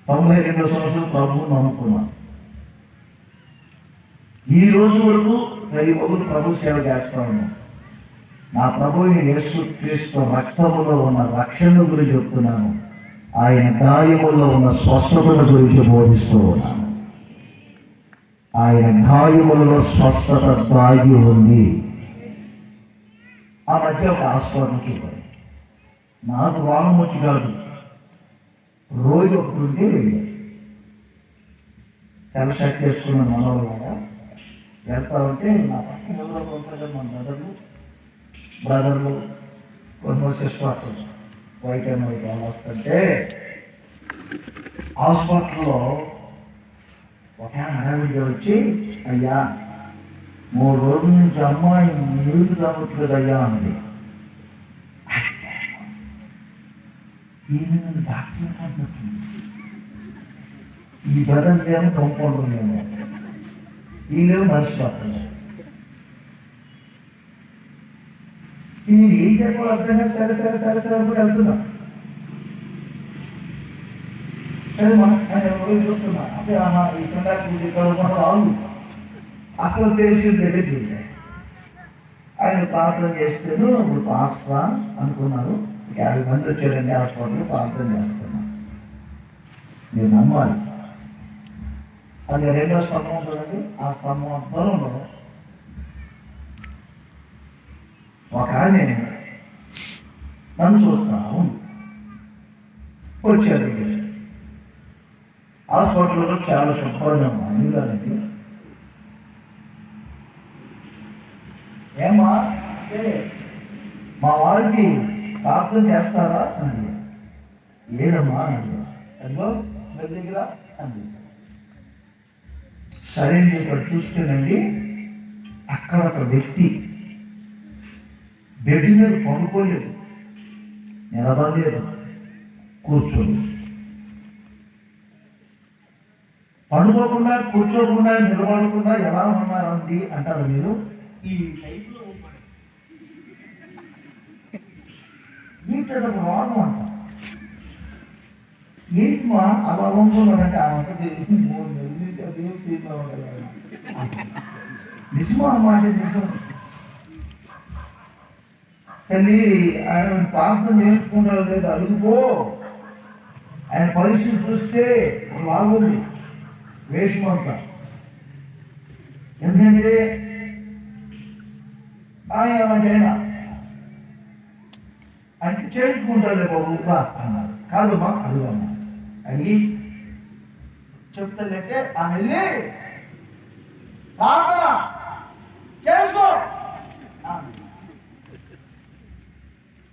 92 సంవత్సరాలు ప్రభువు నమ్ముకున్నాను. ఈ రోజు వరకు ప్రతి ఒక్కరు ప్రభు సేవ చేస్తా ఉన్నాను. నా ప్రభువుని యేసుక్రీస్తు రక్తములో ఉన్న రక్షణ గురించి చెప్తున్నాను. ఆయన గాయములో ఉన్న స్వస్థతల గురించి బోధిస్తూ ఉన్నాను. ఆయన గాయములలో స్వస్థత దాగి ఉంది. ఆ మధ్య ఒక హాస్పిటల్కి నాకు వారం వచ్చి కాదు, రోజు ఒకటి ఉంటే వెళ్ళాను. తెల్ల షర్ట్ వేసుకున్నాను మనవలాగా వెళ్తా ఉంటే నా పక్కన ఎవరో ఉంటారు మన బ్రదర్లు కొన్ని సిస్టర్స్ వైట్ అండ్ వైట్ వాళ్ళు వస్తుంటే హాస్పిటల్లో ఒక అడవిగా వచ్చి, అయ్యా 3 రోజుల నుంచి అమ్మాయి నీళ్ళు తాగట్లేదు అయ్యా అంది. ఈయన డాక్టర్ అంటున్నట్టుంది. ఈ బ్రదర్ ఏమో కంపౌండర్ ఏమో, వీళ్ళేమో నర్సు డాక్టర్. నేను ఏం చెప్పాలో అర్థం కాదు. సరే సరే సరే సరే అనుకుంటే వెళ్తున్నా. సరే ఆయన ఎవరో చూస్తున్నా అంటే ఈ సందర్భం రాదు. అసలు పేషెంట్ దగ్గర చూడాలి. ఆయన ప్రార్థన చేస్తేను ఇప్పుడు పాస్టా అనుకున్నారు. 50 మంది వచ్చారండి హాస్పిటల్ ప్రార్థన చేస్తున్నా. మీరు నమ్మాలి. అది 2వ స్తంభం ఉంటుందండి. ఆ స్తంభం దూరంలో ఒక ఆయన నన్ను చూస్తున్నాను. వచ్చారు. హాస్పిటల్లో చాలా శుభ్రంగా అనిలానండి. ఏమా మా వారికి ప్రార్థన చేస్తారా అండి. ఏదమ్మా అండి. ఎంతో మీరు దగ్గర అండి. సరే ఇక్కడ చూస్తేనండి అక్కడ ఒక వ్యక్తి బెడ్ మీద పడుకోలేదు, నిలబడలేదు, కూర్చోలేదు. పడుకోకుండా కూర్చోకుండా నిలబడకుండా ఎలా ఉన్నారండి అంటారు మీరు. ఈ టైప్లో ఏంటది ఒక రోగం అంట. ఏంటి మా అలా అనుకున్నాడంటే ఆమె నిజమా మాట నిజం. తల్లి ఆయన ప్రార్థన నేర్చుకుంటాడు లేదు, అడుగుపో. ఆయన పరిస్థితి చూస్తే లాగుంది వేషం అంతా. ఎందుకంటే ఆయన అలాంటైనా అంటే చేయించుకుంటారులే బాబు అన్నారు. కాదమ్మా అడుగమ్మా అడిగి చెప్తానంటే ఆమె వెళ్ళి ప్రార్థన చేసుకో.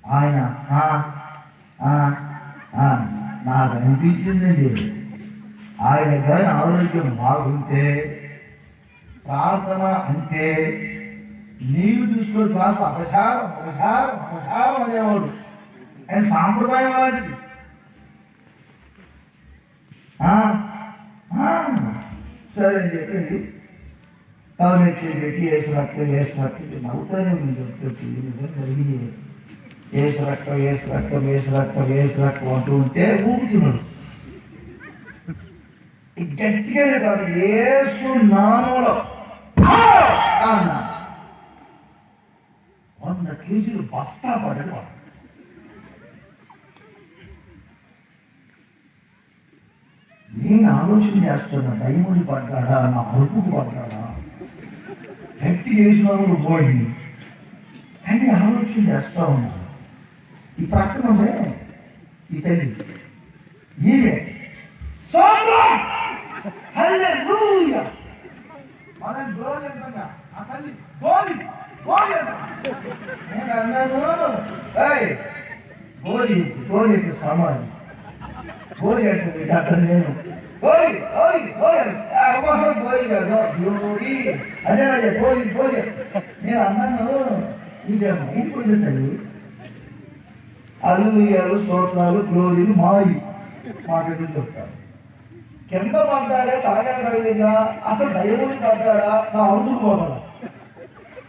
ఆయన నాకు అనిపించిందండి, ఆయన కానీ ఆరోగ్యం బాగుంటే ప్రార్థన అంటే నీళ్ళు తీసుకొని కాస్త అపచారం అపచారం అపచారం అనేవాడు. ఆయన సాంప్రదాయం అలాంటిది. సరే అని చెప్పండి. తలమెచ్చి పెట్టి వేసినట్టు నవ్వుతానే ఉంది. జరిగి వేసినట్టు అంటూ ఉంటే ఊపుతున్నాడు. గట్టిగానే కాదు, ఏసు నామములో అన్నా 100 కేజీలు బస్తా పడ్డాడు వాడు. నేను ఆలోచన చేస్తున్నా, దైవుడి పడ్డాడా, నా అరుపుకు పడ్డాడా, గట్టి వేసినప్పుడు పోయింది అని ఆలోచన చేస్తూ ఉన్నాను. ఈ ప్రక్కన ఉండే ఈ తల్లి ఈమె మనం గోలి అంటా, ఆ తల్లి గోలి గోలి అంట. నేను అన్నాను గోలి గోలి సమాజం గోలి అంటే అతను నేను గోలి గోలి గోలి గోలి గోలి అదే గోలి గోలి. నేను అన్నాను ఇదేమో ఇంటి తల్లి అల్లుయాలు స్తోత్రాలు గ్లోరీలు మాయి మాటలు చెప్తారు. కింద పడ్డాడే తలగా అసలు దైవుని పడ్డాడా, నా అరుదులు పోగలడా,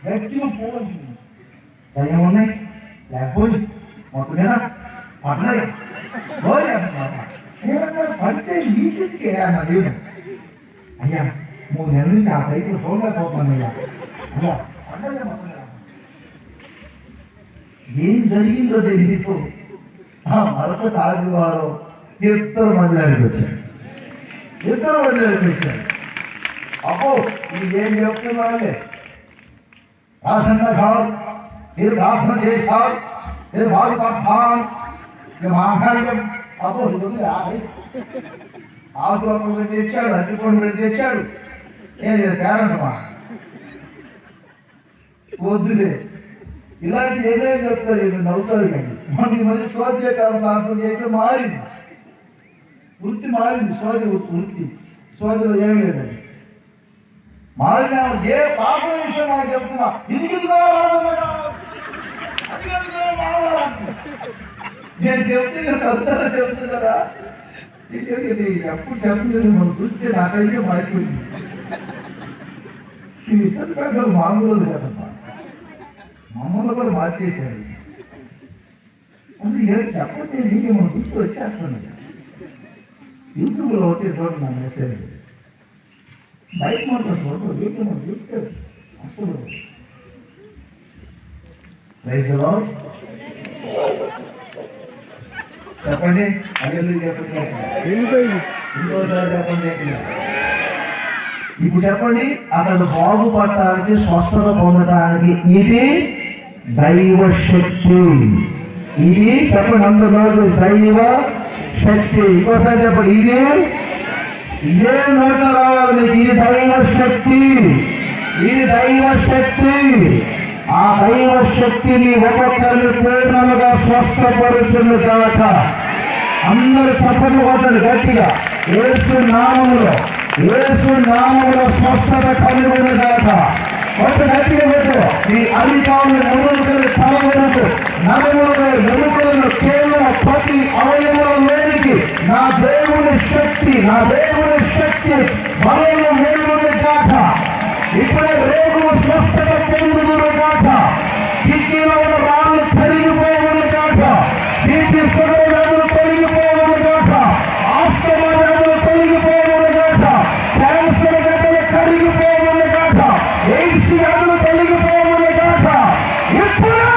గట్టిగా పోవచ్చు. దయ్యం ఉన్నాయి లేకపోయి మొత్తం మీద పడ్డాయి పోయి అంటున్నా. నేనన్నా పడితే నీటికే అన్న దేవుడు. అయ్యా 3 నెలల నుంచి ఆ టైపులో చూడలేకపోతున్నాను. అయ్యా అయ్యా పడ్డాయి మొత్తం మీద. ఏం జరిగిందో తెలియదు. మరొకటి ఆదివారం ఇద్దరు మందిరానికి వచ్చారు. అబ్బో ఇదేం చెప్తున్నారంటే రాసన్న కాదు, మీరు ప్రార్థన చేశారు, మీరు బాధపడ్డారు, ఇక మహాకార్యం అబ్బో ఆకులు పెట్టి తెచ్చాడు, అరటిపండు పెట్టి తెచ్చాడు. ఏది పేరంటమా వద్దులే, ఇలాంటి ఏదైనా చెప్తారు, మీరు నవ్వుతారు. కానీ మనకి మళ్ళీ స్వాధ్యాయ ప్రార్థన చేస్తే మారింది, వృత్తి మారింది. స్వాధ్యలో ఏమి లేదండి, మారిన ఏ పాప విషయం నాకు చెప్తున్నా. ఇది నేను చెప్తే కదా చెప్తుంది కదా, ఎప్పుడు చెప్తుంది. మనం చూస్తే నాకైతే మారిపోయింది. ఈ విసర్గలు మామూలు కదమ్మా, మమ్మల్ని కూడా మార్చేశారు. అంటే ఏడు చెప్పండి, నీకు మనం గుర్తు వచ్చేస్తుంది. యూట్యూబ్లో ఒకటే చూడండి నా మెసేజ్, బయట మాత్రం చూడండి, యూట్యూబ్ మనం చూస్తారు అసలు. Praise the Lord. చెప్పండి, అదే చెప్పండి, ఇంకోసారి చెప్పండి. ఇప్పుడు చెప్పండి, అతడు బాగుపడటానికి, స్వస్థత పొందడానికి ఇది దైవ శక్తి. ఇది చెప్పండి, అందరూ దైవ శక్తి. ఇంకోసారి చెప్పండి, ఇదే నోట రావాలి మీకు. ఇది దైవ శక్తి, ఇది దైవ శక్తి. ఆ దైవ శక్తిని ఒక్కొక్కరిని పూర్ణముగా స్వస్థపరుచును కాక. అందరూ చప్పట్లు కొట్టండి గట్టిగా. యేసు నామములో, యేసు నామములో స్వస్థత కలుగును కాక. కొట్టు గట్టిగా పెట్టు. ఈ అధికారులు నలుగురు తల వరకు, నలుగురు ఎముకలను, కేవలం ప్రతి అవయవంలోనికి నా దేవుని శక్తి, నా దేవుని శక్తి బలము వెలుగును కాక. ఇప్పుడే రేగులు స్వస్థత పొందుదురు కాక. కిడ్నీలో ఉన్న రాళ్ళు కరిగిపోవును కాక. బీపీ షుగర్ వ్యాధులు తొలగిపోవును కాక. ఆస్తమా వ్యాధులు తొలగిపోవును కాక. క్యాన్సర్ గడ్డలు కరిగిపోవును కాక. ఎయిడ్స్ వ్యాధులు తొలగిపోవును కాక. ఇప్పుడే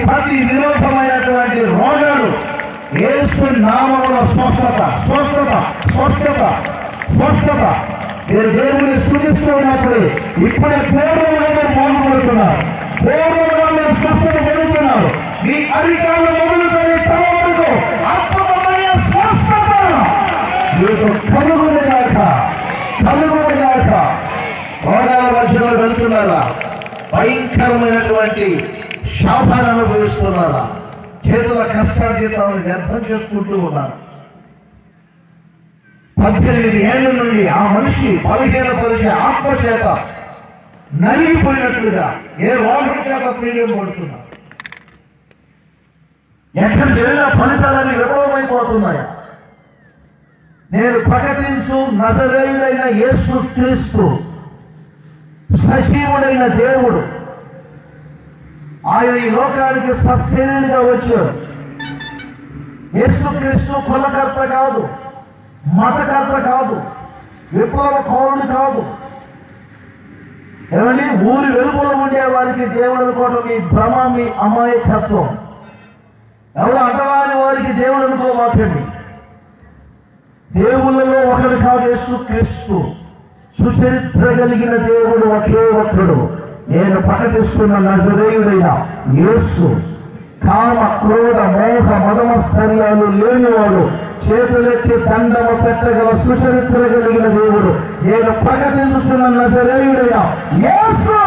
ప్రతి విరోధమైనటువంటి రోగాలు యేసు నామములో స్వస్థత, స్వస్థత, స్వస్థత, స్వస్థత. మీరు దేవుని స్తుతిస్తూ ఉన్నప్పుడు ఇప్పుడే పూర్వముగా మీరు బాగుపడుతున్నారు, పూర్వముగా మీరు స్వస్థత పొందుతున్నారు. మీ అధికారులు మొదలుకొని తల వరకు అద్భుతమైన స్వస్థత మీకు కలుగునుగాక, కలుగునుగాక. రోగాల మధ్యలో వెళ్తున్నారా? భయంకరమైనటువంటి శాపాన్ని అనుభవిస్తున్నారా? చేతుల కష్టార్జితాలను వ్యర్థం చేసుకుంటూ ఉన్నారు. 18 ఏళ్ల నుండి ఆ మనిషి బలహీనపరిచే ఆత్మ చేత నలిగిపోయినట్లుగా ఏ రోగం చేత పీడియం పడుతున్నారు. ఎక్కడికి వెళ్ళినా ఫలితాలని విఫలమైపోతున్నాయా? నేను ప్రకటించు నజరేయుడైన యేసు క్రీస్తు సజీవుడైన దేవుడు. ఆయన ఈ లోకానికి సశరీరంగా వచ్చాడు. యేసు క్రీస్తు కులకర్త కాదు, మతకర్త కాదు, విప్లవకారుడు కాదు. ఏమండి, ఊరి వెలుపులో ఉండే వారికి దేవుడు అనుకోవడం మీ భ్రమ, మీ అమాయకత్వం. ఎవరు అంటరాని వారికి దేవుడు అనుకోమాకండి. దేవుళ్ళలో ఒకడు కాదు యేసు క్రీస్తు. సుచరిత్ర కలిగిన దేవుడు ఒకే ఒక్కడు. నేను ప్రకటిస్తున్న నజరేయుడైన యేసు. కామ, క్రోధ, మోహ, మదమత్సర్యాలు లేనివాడు, చేతులెత్తి దండము పెట్టగల సుచరిత్ర కలిగిన దేవుడు. నేను ప్రకటించుతున్న నజరేయుడైన యేసు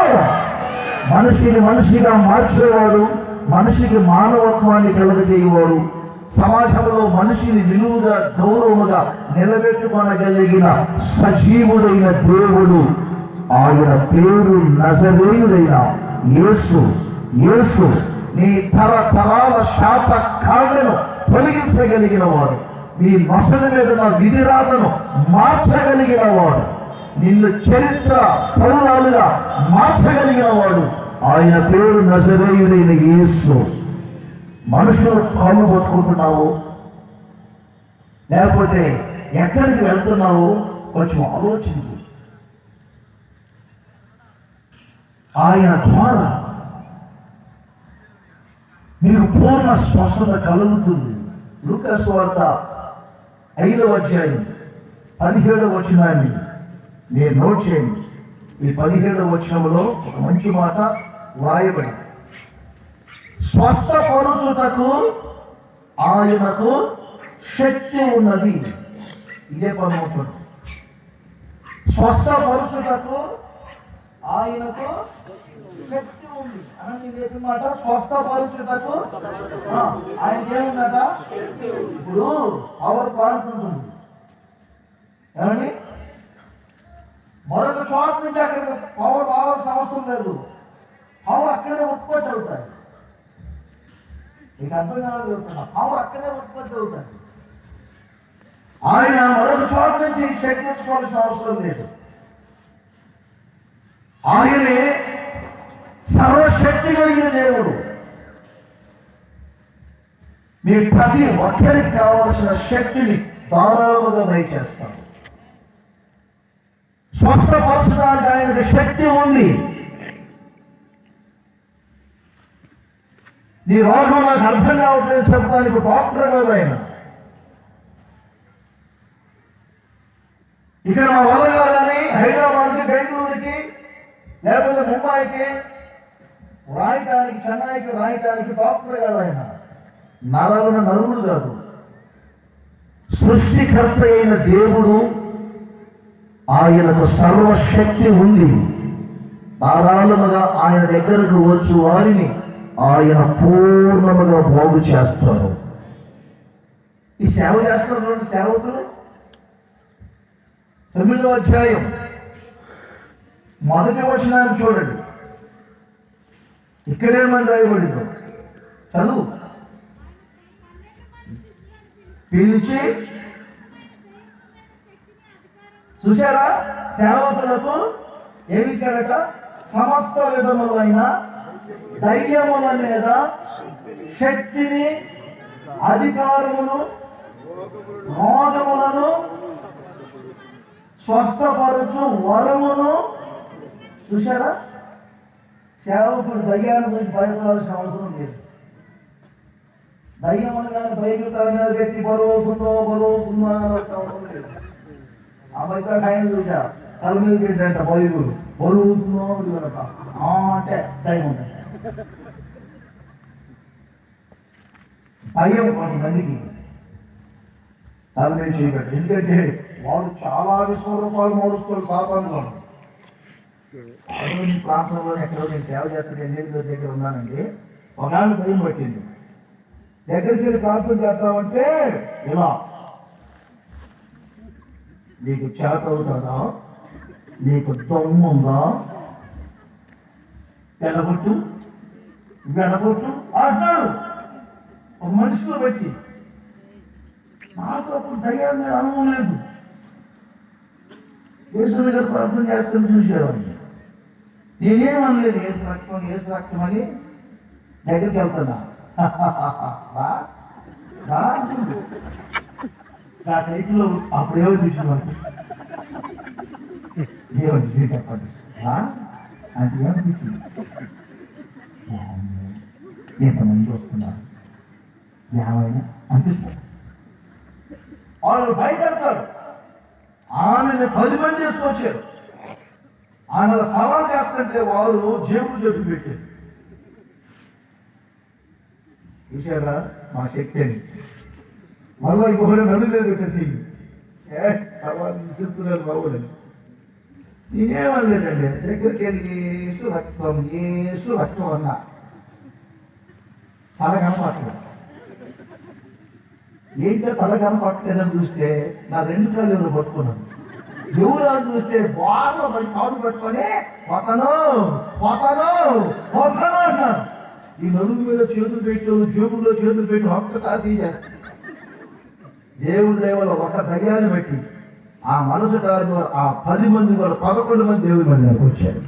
మనిషిని మనిషిగా మార్చేవాడు, మనిషికి మానవత్వాన్ని కలుగజేయవాడు, సమాజంలో మనిషిని విలువగా, గౌరవముగా నిలబెట్టుకొనగలిగిన సజీవుడైన దేవుడు. ఆయన పేరు నజరేయుడైన యేసు. యేసు నీ తరతరాల శాప కాళ్ళను తొలగించగలిగిన వాడు, నీ మసలి మీద ఉన్న విధిరాతను మార్చగలిగిన వాడు, నిన్ను చరిత్ర పౌరాలుగా మార్చగలిగిన వాడు. ఆయన పేరు నజరేయుడైన యేసు. మనుషులు కాళ్ళు పట్టుకుంటున్నావు, లేకపోతే ఎక్కడికి వెళ్తున్నావు కొంచెం ఆలోచించు. ఆయన ద్వారా మీకు పూర్ణ స్వస్థత కలుగుతుంది. లూకా సువార్త 5వ అధ్యాయం 17వ వచనాన్ని మీరు నోట్ చేయండి. ఈ 17వ వచనంలో ఒక మంచి మాట వ్రాయబడి, స్వస్థపరుచుటకు ఆయనకు శక్తి ఉన్నది. ఇదే పదమూడు. స్వస్థపరుచుటకు ఆయనకు శక్తి ఉంది అని చెప్పిన మాట. స్వస్థపరుచుటకు ఆయనకి ఏముందట? ఇప్పుడు పవర్ ప్లాంట్ ఉంటుంది ఏమండి, మరొక చోట నుంచి అక్కడికి పవర్ రావాల్సిన అవసరం లేదు. పవర్ అక్కడే ఉత్పత్తి అవుతాయి. మీకు అర్థం కావాలి చెప్తున్నా, పవర్ అక్కడే ఉత్పత్తి అవుతాయి. ఆయన మరొక చోట నుంచి శక్తి తెచ్చుకోవాల్సిన అవసరం లేదు. ఆయనే సర్వశక్తి కలిగిన దేవుడు. మీ ప్రతి ఒక్కరికి కావలసిన శక్తిని ధారాళముగా దయచేస్తాడు. స్వస్థపరచడానికి ఆయనకు శక్తి ఉంది. నీ రోగం నాకు అర్థం కావట్లేదు చెప్పడానికి డాక్టర్ కాదు ఆయన. ఇక్కడ మా వల్ల కాదని హైదరాబాద్కి, బెంగళూరుకి, లేకపోతే ముంబైకి రాయటానికి, చెన్నైకి రాయటానికి డాక్టర్ కాదు ఆయన. నరుడు కాదు. సృష్టికర్త అయిన దేవుడు. ఆయనకు సర్వశక్తి ఉంది. ధారాళముగా ఆయన దగ్గరకు వచ్చి వారిని ఆయన పూర్ణముగా బాగు చేస్తాడు. ఈ సేవ చేస్తున్నారు సేవకులు. 9వ అధ్యాయం 1వ వచనాన్ని చూడండి. ఇక్కడేమని రాయబడిందో చదువు. పిలిచి చూసారా, సేవకులకు ఏమి ఇచ్చాడట? సమస్త విధములైన ధైర్యముల మీద శక్తిని, అధికారమును, రోగములను స్వస్థపరచు వరమును. చూసారా, సేవకులు దయ్యాన్ని చూసి భయపడాల్సిన అవసరం లేదు. దయ్యం అనగానే బైబిల్ తల మీద పెట్టి బరువుతుందో అని అవసరం లేదు. ఆ బైబిల్ ఆయన చూసా తల మీద పెట్టంట బైబుల్ బరువుతుందో అంటే దయ్యం ఉందంట. భయం కొంతమందికి తల మీద చేయబెట్ట. ఎందుకంటే వాడు చాలా విశ్వరూపాలు మోడుస్తాడు సాతాను వాడు. ఈ ప్రాంతంలో ఎక్కడో నేను సేవ చేస్తాను, ఎన్నికల దగ్గర ఉన్నానండి. ఒక ఆమె భయం పట్టింది. దగ్గరికి వెళ్ళి ప్రార్థన చేస్తామంటే ఇలా, నీకు చేత అవుతుందా, నీకు దమ్ముందా, వెనగొట్టు అంటాడు ఒక మనిషిలో పెట్టి. నాకు అప్పుడు దయ్యాన్ని అనుభవం లేదు. యేసు దగ్గర ప్రార్థన చేస్తాను చూసేవాడిని. నేనేమనలేదు, యేసు రక్తమని దగ్గరికి వెళ్తున్నా. ఆ టైట్లో అప్పుడు ఏమో చూసేవాడు. ఏమని చెప్పండి అంటే ఏమనిపించింది? ఎంతమంది వస్తున్నారు ఏమైనా అనిపిస్తారు. వాళ్ళు భయపడతారు. ఆమెను 10 మంది చేసుకొచ్చారు. ఆమె సవాల్ చేస్తుంటే వారు జేబులు చెప్పి పెట్టారు. చూసారా మా శక్తి అని. మళ్ళీ ఇంకొకటి నడులేదు పెట్టేసి సవాల్ విసురుతున్నారు బాబులని. నేనేమనలేదండి. దగ్గరికి వెళ్ళి ఏసు రక్తం అన్నా తల కనపట్టలేదు. ఏంటో తల కనపట్టలేదని చూస్తే నా 2 కాళ్ళు ఎవరు పట్టుకున్నాను. ఎవరు అని చూస్తే బాగా కాళ్ళు పట్టుకొని పోతాను అన్నాను. ఈ నడుము మీద చేతులు పెట్టు, జేబుల్లో చేతులు పెట్టు ఒక్కసారి తీశాను. దేవుడి దయవల్ల ఒక ధైర్యాన్ని పెట్టి ఆ మనసు కాదు ఆ 10 మంది కూడా 11 మంది దేవుడి మందికి వచ్చారు.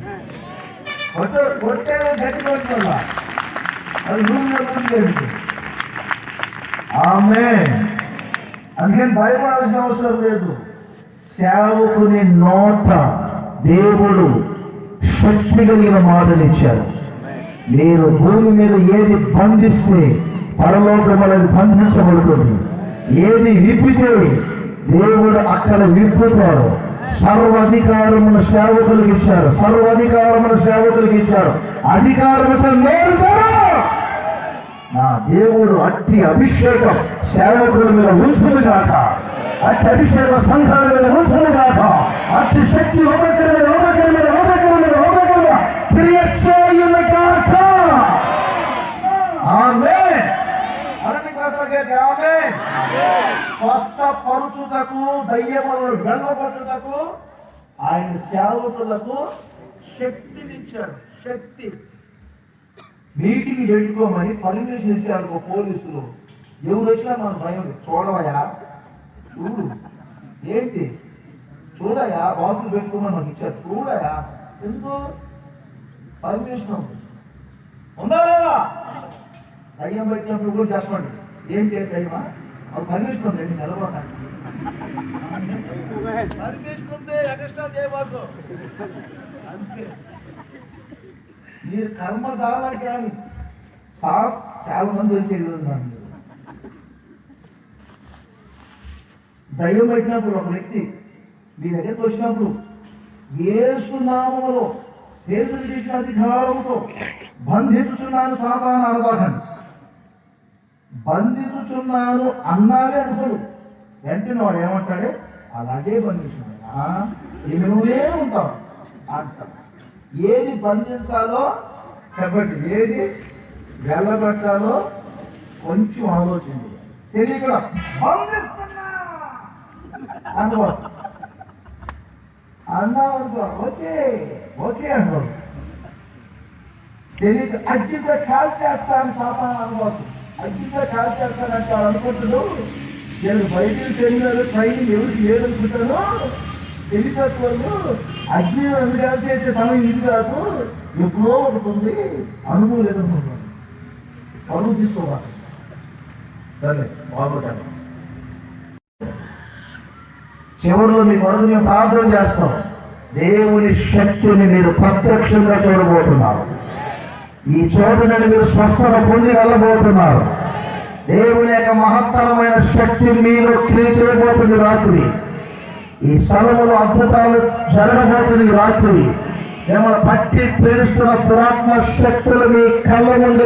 కొట్టే గట్టి వల్ల అది రూమ్. ఆమేన్. అందుకని భయపడాల్సిన అవసరం లేదు. సేవకుని నోట దేవుడు శక్తి కలిగిన మాటలు ఇచ్చారు. మీరు భూమి మీద ఏది బంధిస్తే పరలోకం అనేది బంధించబడుతుంది. ఏది విప్పితే దేవుడు అక్కడ విప్పుతాడు. సర్వాధికారమును సేవకులకు ఇచ్చారు. అధికారముతో నేర్తారు. దేవుడు అట్టి అభిషేకం సేవకుల మీద ఉంచును గాక, అట్టి అభిషేక సంఘాల మీద ఉంచును గాక, అట్టి శక్తి ఒకరి మీద క్రియ చేయును గాక. ఆమేన్. అనండి కొనసాగండి. ఆమేన్. స్వస్థపరచుటకు, దయ్యములను వెళ్ళగొట్టుటకు ఆయన సేవకులకు శక్తినిచ్చాడు. శక్తి. మీటింగ్ పెట్టుకోమని పర్మిషన్ ఇచ్చారు పోలీసులు. ఎవరు వచ్చినా మనకు భయం లేదు. చూడవయా, చూడు, ఏంటి చూడయా, బాసులు పెట్టుకోమని మనకి ఇచ్చారు. చూడయా, ఎందుకు పర్మిషన్ ఉందా లేదా? దయ్యం పెట్టినప్పుడు కూడా చెప్పండి, ఏంటి దయ్యమా, అది పర్మిషన్ ఉంది, నేను నిలబడతాను. పర్మిషన్ ఉంది, ఎక్స్ట్రా చేయబడదు. అంతే. మీరు కర్మ కావాలంటే అని చాలా మంది వచ్చేది. దయ్యం పెట్టినప్పుడు ఒక వ్యక్తి మీ దగ్గరికి వచ్చినప్పుడు యేసు నామములో పేదలు చేసిన అధికారంతో బంధించుచున్నాను సాతాను అనబాకండి. బంధించుచున్నాను అన్నావే అనుకోడు. వెంటనే వాడు ఏమంటాడే, అలాగే బంధించున్నాడు, నువ్వే ఉంటావు అంటాడు. ఏది బంధించాలో చెప్పండి, ఏది వెళ్ళబెట్టాలో కొంచెం ఆలోచన తెలియక అనుకో అన్నావు, ఓకే ఓకే అనుకో. తెలియక అగ్గితో కాల్ చేస్తాను సాతాను అనుకోవచ్చు. అగ్గితో కాల్ చేస్తానంటే అనుకుంటున్నాడు. నేను బయటికి తెలియదు, ట్రైన్ ఎవరికి ఏదనుకుంటాను తెలియకపోను. అగ్ని అనుభవం చేసే సమయం ఇది కాదు, ఎప్పుడో ఉంటుంది, అనుభవం లేదనుకుంటున్నాను. అనుభవం తీసుకోవాలి. సరే, బాగుంటాను. చివరిలో మీ కొరకు మేము ప్రార్థన చేస్తాం. దేవుని శక్తిని మీరు ప్రత్యక్షంగా చూడబోతున్నారు. ఈ చోటుని మీరు స్వస్థత పొంది వెళ్ళబోతున్నారు. దేవుని యొక్క మహత్తరమైన శక్తి మీలో క్రియ చేయబోతుంది. రాత్రి ఈ స్థలములో అద్భుతాలు జరగబోతుంది. రాత్రి మిమ్మల్ని పట్టి పీడిస్తున్న దురాత్మ శక్తులు మీ కళ్ళ ముందు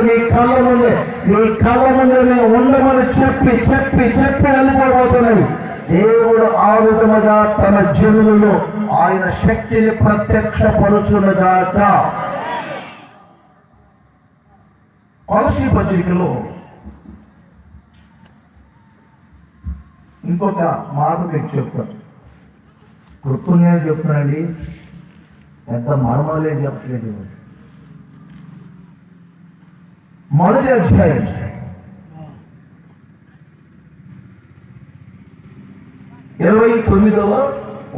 మేము ఉండమని చెప్పి వెళ్ళిపోబోతున్నాయి. దేవుడు ఆ విధముగా తన జనులలో ఆయన శక్తిని ప్రత్యక్షపరుచునుగాక. కొలసీ పత్రికలో ఇంకొక మాట మీకు చెప్తాను. కృతజ్ఞత చెప్తున్నానండి, ఎంత మర్మాలేం చెప్పలేదు. మొదటి అధ్యాయం 29వ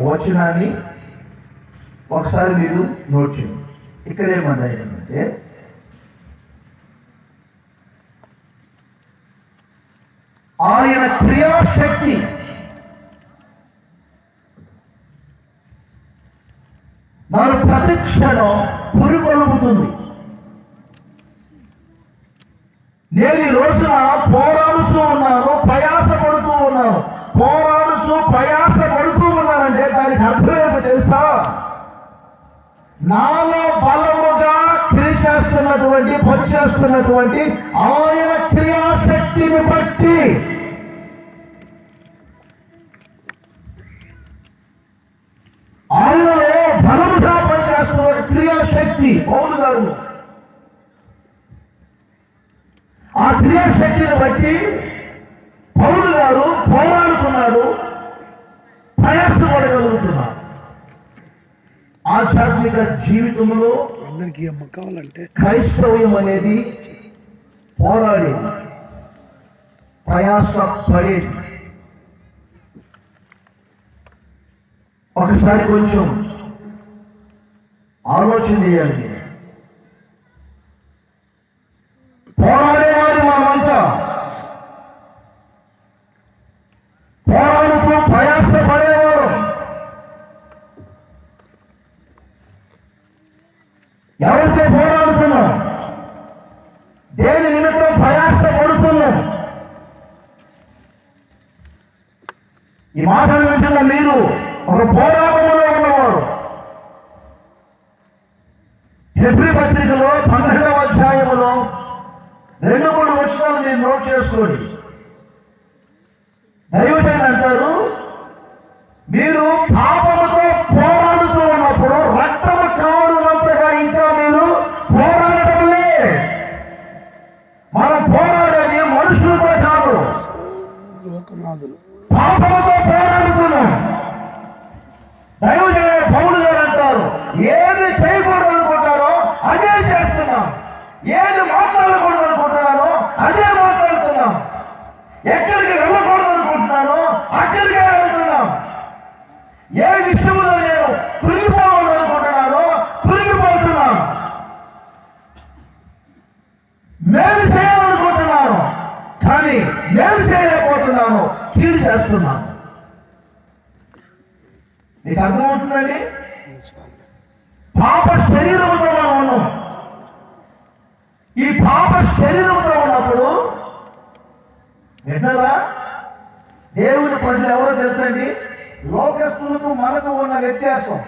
వచనాన్ని ఒకసారి మీరు నోట్ చేయండి. ఇక్కడ ఏమంటే, ఆయన క్రియాశక్తి నన్ను ప్రతిక్షణం పురికొల్పుతుంది. నేను ఈ రోజున పోరాడుతూ ఉన్నాను, ప్రయాసపడుతూ ఉన్నానంటే దానికి అర్థం ఏంటో తెలుసా? నాలో బలముగా పనిచేస్తున్నటువంటి ఆయన క్రియాశక్తిని బట్టి ఆయనలో బలముగా పనిచేస్తున్న క్రియాశక్తి పౌలు గారు. ఆ క్రియాశక్తిని బట్టి పౌలు గారు పోరాడుతున్నాడు, ప్రయాసపడగలుగుతున్నాడు. ఆధ్యాత్మిక జీవితంలో అందరికీ అమ్మ కావాలంటే క్రైస్తవ్యం అనేది పోరాడేది, ప్రయాస పడేది. ఒకసారి కొంచెం ఆలోచన చేయాలి. పోరాడేవారు మనమంతా పోరాడుతూ ప్రయాస పడేవారు. ఎవరితో పోరాడుతున్నాం? దేని నిమిత్తం ప్రయాస పడుతున్నాం? ఈ మాటల విషయంలో మీరు ఒక పోరాటంలో ఉన్నవారు. హెబ్రీ పత్రికలో 12వ అధ్యాయములో 2-3 వచనాలు మీరు నోట్ చేసుకోండి. దైవజనులు అంటారు, మీరు పాపముతో పోరాడుతూ ఉన్నప్పుడు రక్తము కావడంతగా ఇంకా మీరు పోరాడటంలే. మనం పోరాడేది మనుషులతో కాదు, లోకనాథులు పాపముతో పోరాడుతున్నాం. దైవజనుడు పౌలు గారు అంటారు, ఏది చేయకూడదు అనుకుంటారో అదే చేస్తున్నాం, ఏది మాట్లాడకూడదు అనుకుంటున్నానో అదే మాట్లాడుతున్నాం, ఎక్కడికి వెళ్ళకూడదు అనుకుంటున్నానో అక్కడికే వెళ్తున్నాం, ఏ విషయంలో నేను కృంగిపోవాలి అనుకుంటున్నానో కృంగిపోతున్నాం, మేలు చేయాలనుకుంటున్నాను కానీ మేలు చేయలేకపోతున్నాను, కీడు చేస్తున్నాను. నీకు అర్థమవుతుందండి? పాప శరీరంతో మనం ఉన్నాం. ఈ పాప శరీరంతో ఉన్నప్పుడు విన్నారా, దేవుని ప్రజలు ఎవరో తెలుసండి? లోకస్తులకు మనకు ఉన్న వ్యత్యాసం,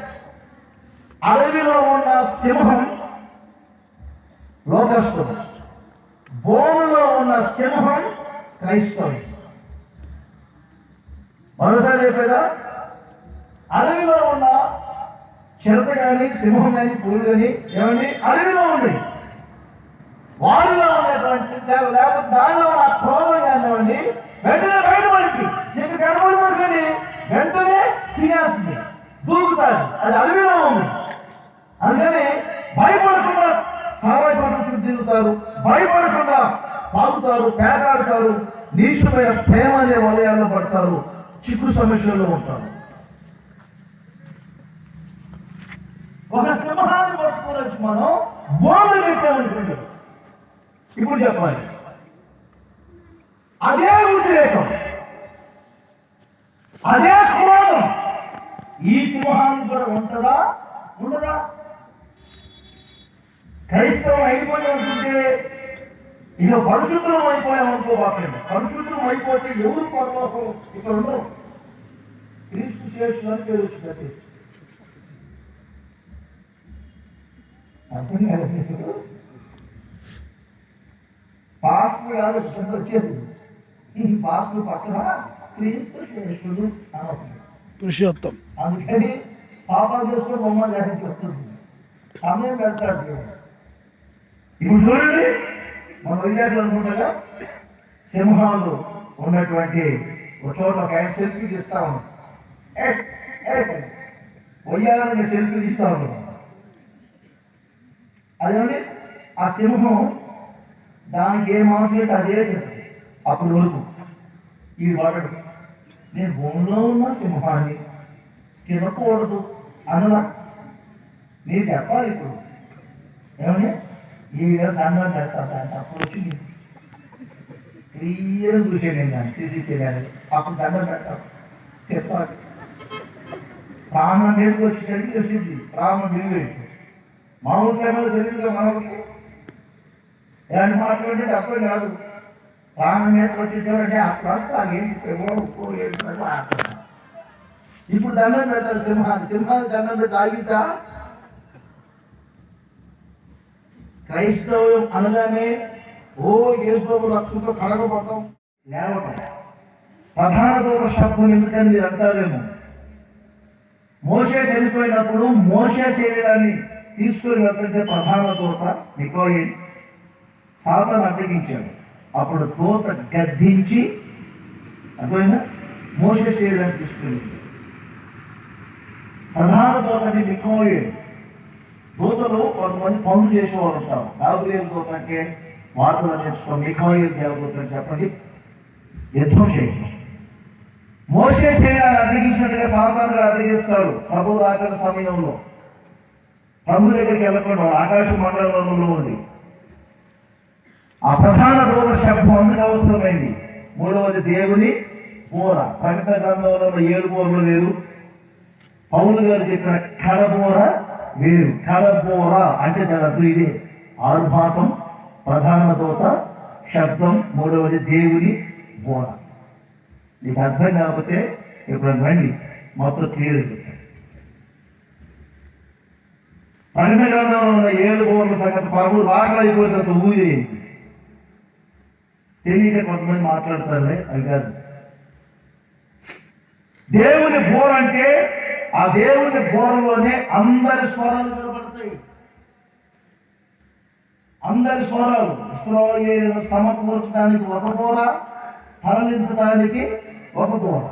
అడవిలో ఉన్న సింహం లోకస్తులు, భూమిలో ఉన్న సింహం క్రైస్తవులు. మరోసారి చెప్పేదా, అడవిలో ఉన్న చిరత కానీ సింహం కానీ పులి కానీ ఏమండి అడవిలో ఉంది, వారిలో ఉన్నటువంటి లేకపోతే దానిలో ఉన్న క్రోధం కానివ్వండి వెంటనే బయటపడింది, చెప్పి కనబడుతుంది, వెంటనే తినేస్తుంది, దూకుతారు, అది అడవిలో ఉంది. అందుకని భయపడకుండా సారాయి పంట చుట్టూ తిరుగుతారు, భయపడకుండా తాగుతారు, పేకాడుతారు, నీచమైన ప్రేమ అనే వలయాల్లో పడతారు, చిక్కు సమస్యల్లో ఉంటారు. ఒక సింహాన్ని పట్టుకుని వచ్చి మనం బోర్డు పెట్టామనుకోండి, ఇప్పుడు చెప్పాలి, అదే ఉద్రేకం, అదే క్రోధం ఈ సింహాన్ని కూడా ఉంటుందా ఉండదా? క్రైస్తవం అయిపోయి అనుకుంటే ఇక పరిశుద్ధం అయిపోయాం అనుకోబాకండి. పరిశుద్ధం అయిపోతే ఎవరు పరలోకం ఇక్కడ ఉండరు. క్రీస్తు శేషులు అని పేరు వచ్చిందండి. అర్థం కాదు, పాస్లు కాదు కింద వచ్చేది, ఈ పాస్లు పక్కన క్రీస్తు శేషుడు అని పురుషోత్తం. అందుకని పాపాలు చేసుకుని బొమ్మ జాగ్రత్త వస్తుంది, సమయం పెడతాడు. ఇప్పుడు చూడండి, మన విద్యార్థులు అనుకుంటాగా సింహాలు ఉన్నటువంటి ఒక చోట ఒక ఆయన సెల్ఫీ తీస్తా ఉన్నాం, వయ్యాలని సెల్ఫీ తీస్తా ఉన్నాం. అదేమండి ఆ సింహం దానికి ఏ మనసు అయితే అదే చెప్తుంది. అప్పుడు వరకు ఈ వాడడు, నేను భూమిలో ఉన్న సింహాన్ని తినకూడదు అనలా. మీరు చెప్పాలి ఇప్పుడు, ఏమని ఈ దండం పెడతాను, దాన్ని అప్పుడు వచ్చి క్లియర్ చూసేది దాన్ని తీసి తెలియాలి, అప్పుడు దండం పెడతాను చెప్పాలి. ప్రాణం మీదకి వచ్చేసరికి తెలిసింది, ప్రాణం విలువ మామూలు సమయంలో తెలియదుగా మనకి. ఎలాంటి మాట్లాడితే అప్పుడు కాదు, ప్రాణం మీదకి వచ్చేటంటే అప్పుడు వస్తాను ఇప్పుడు దండం పెడతారు సింహాన్ని దండం పెట్టి ఆగితా. క్రైస్తవం అనగానే ఓ యేసు రక్తంతో కడగబడతాం, లేవటం. ప్రధాన దూత శబ్దం ఎందుకని మీరు అంటారేమో, మోషే చనిపోయినప్పుడు మోషే శరీరాన్ని తీసుకుని వెళ్తుంటే ప్రధాన దూత మిఖాయేలు సాతాను అడ్డగించాడు. అప్పుడు దూత గద్దించి అర్థమైనా మోషే శరీరాన్ని తీసుకుని ప్రధాన దూతని మిఖాయేలు. దూతలు కొంతమంది పనులు చేసేవారు ఉంటారు. గాబ్రియేలు దూత అంటే వార్తలు నేర్చుకోండి, మిఖాయేలు దేవదూత అని చెప్పండి, యుద్ధం చేయండి. మోషే శరీరాన్ని అడ్డగించినట్టుగా సాధారణంగా అడ్డగిస్తాడు. ప్రభు రాకడ సమయంలో ప్రభు దగ్గరికి వెళ్ళకుండా ఆకాశ మండలంలో ఉంది. ఆ ప్రధాన దూత శబ్దం అందుకు అవసరమైంది. మూడవది దేవుని బోర. ప్రకటన గ్రంథంలో 7 బోర్లు వేరు, పౌలు గారు చెప్పిన కడబోర వేరు. కడబోర అంటే దాని అర్థం ఇదే, ఆర్భాటం, ప్రధాన దూత శబ్దం, మూడవది దేవుని బోర. నీకు అర్థం కాకపోతే ఇప్పుడు రండి మొత్తం క్లియర్ చెప్తాను. ప్రకటన గ్రంథంలో ఉన్న 7 బోర్ల సంగతి ప్రభు రాకడ అయిపోయిన తర్వాత ఊదేయండి. తెలియక కొంతమంది మాట్లాడతారులే, అవి కాదు. దేవుని బోర అంటే ఆ దేవుని బోరలోనే అందరి స్వరాలు వినబడతాయి. అందరి స్వరాలు. ఇశ్రాయేలును సమకూర్చడానికి ఒక బోర, తరలించడానికి ఒక బోర.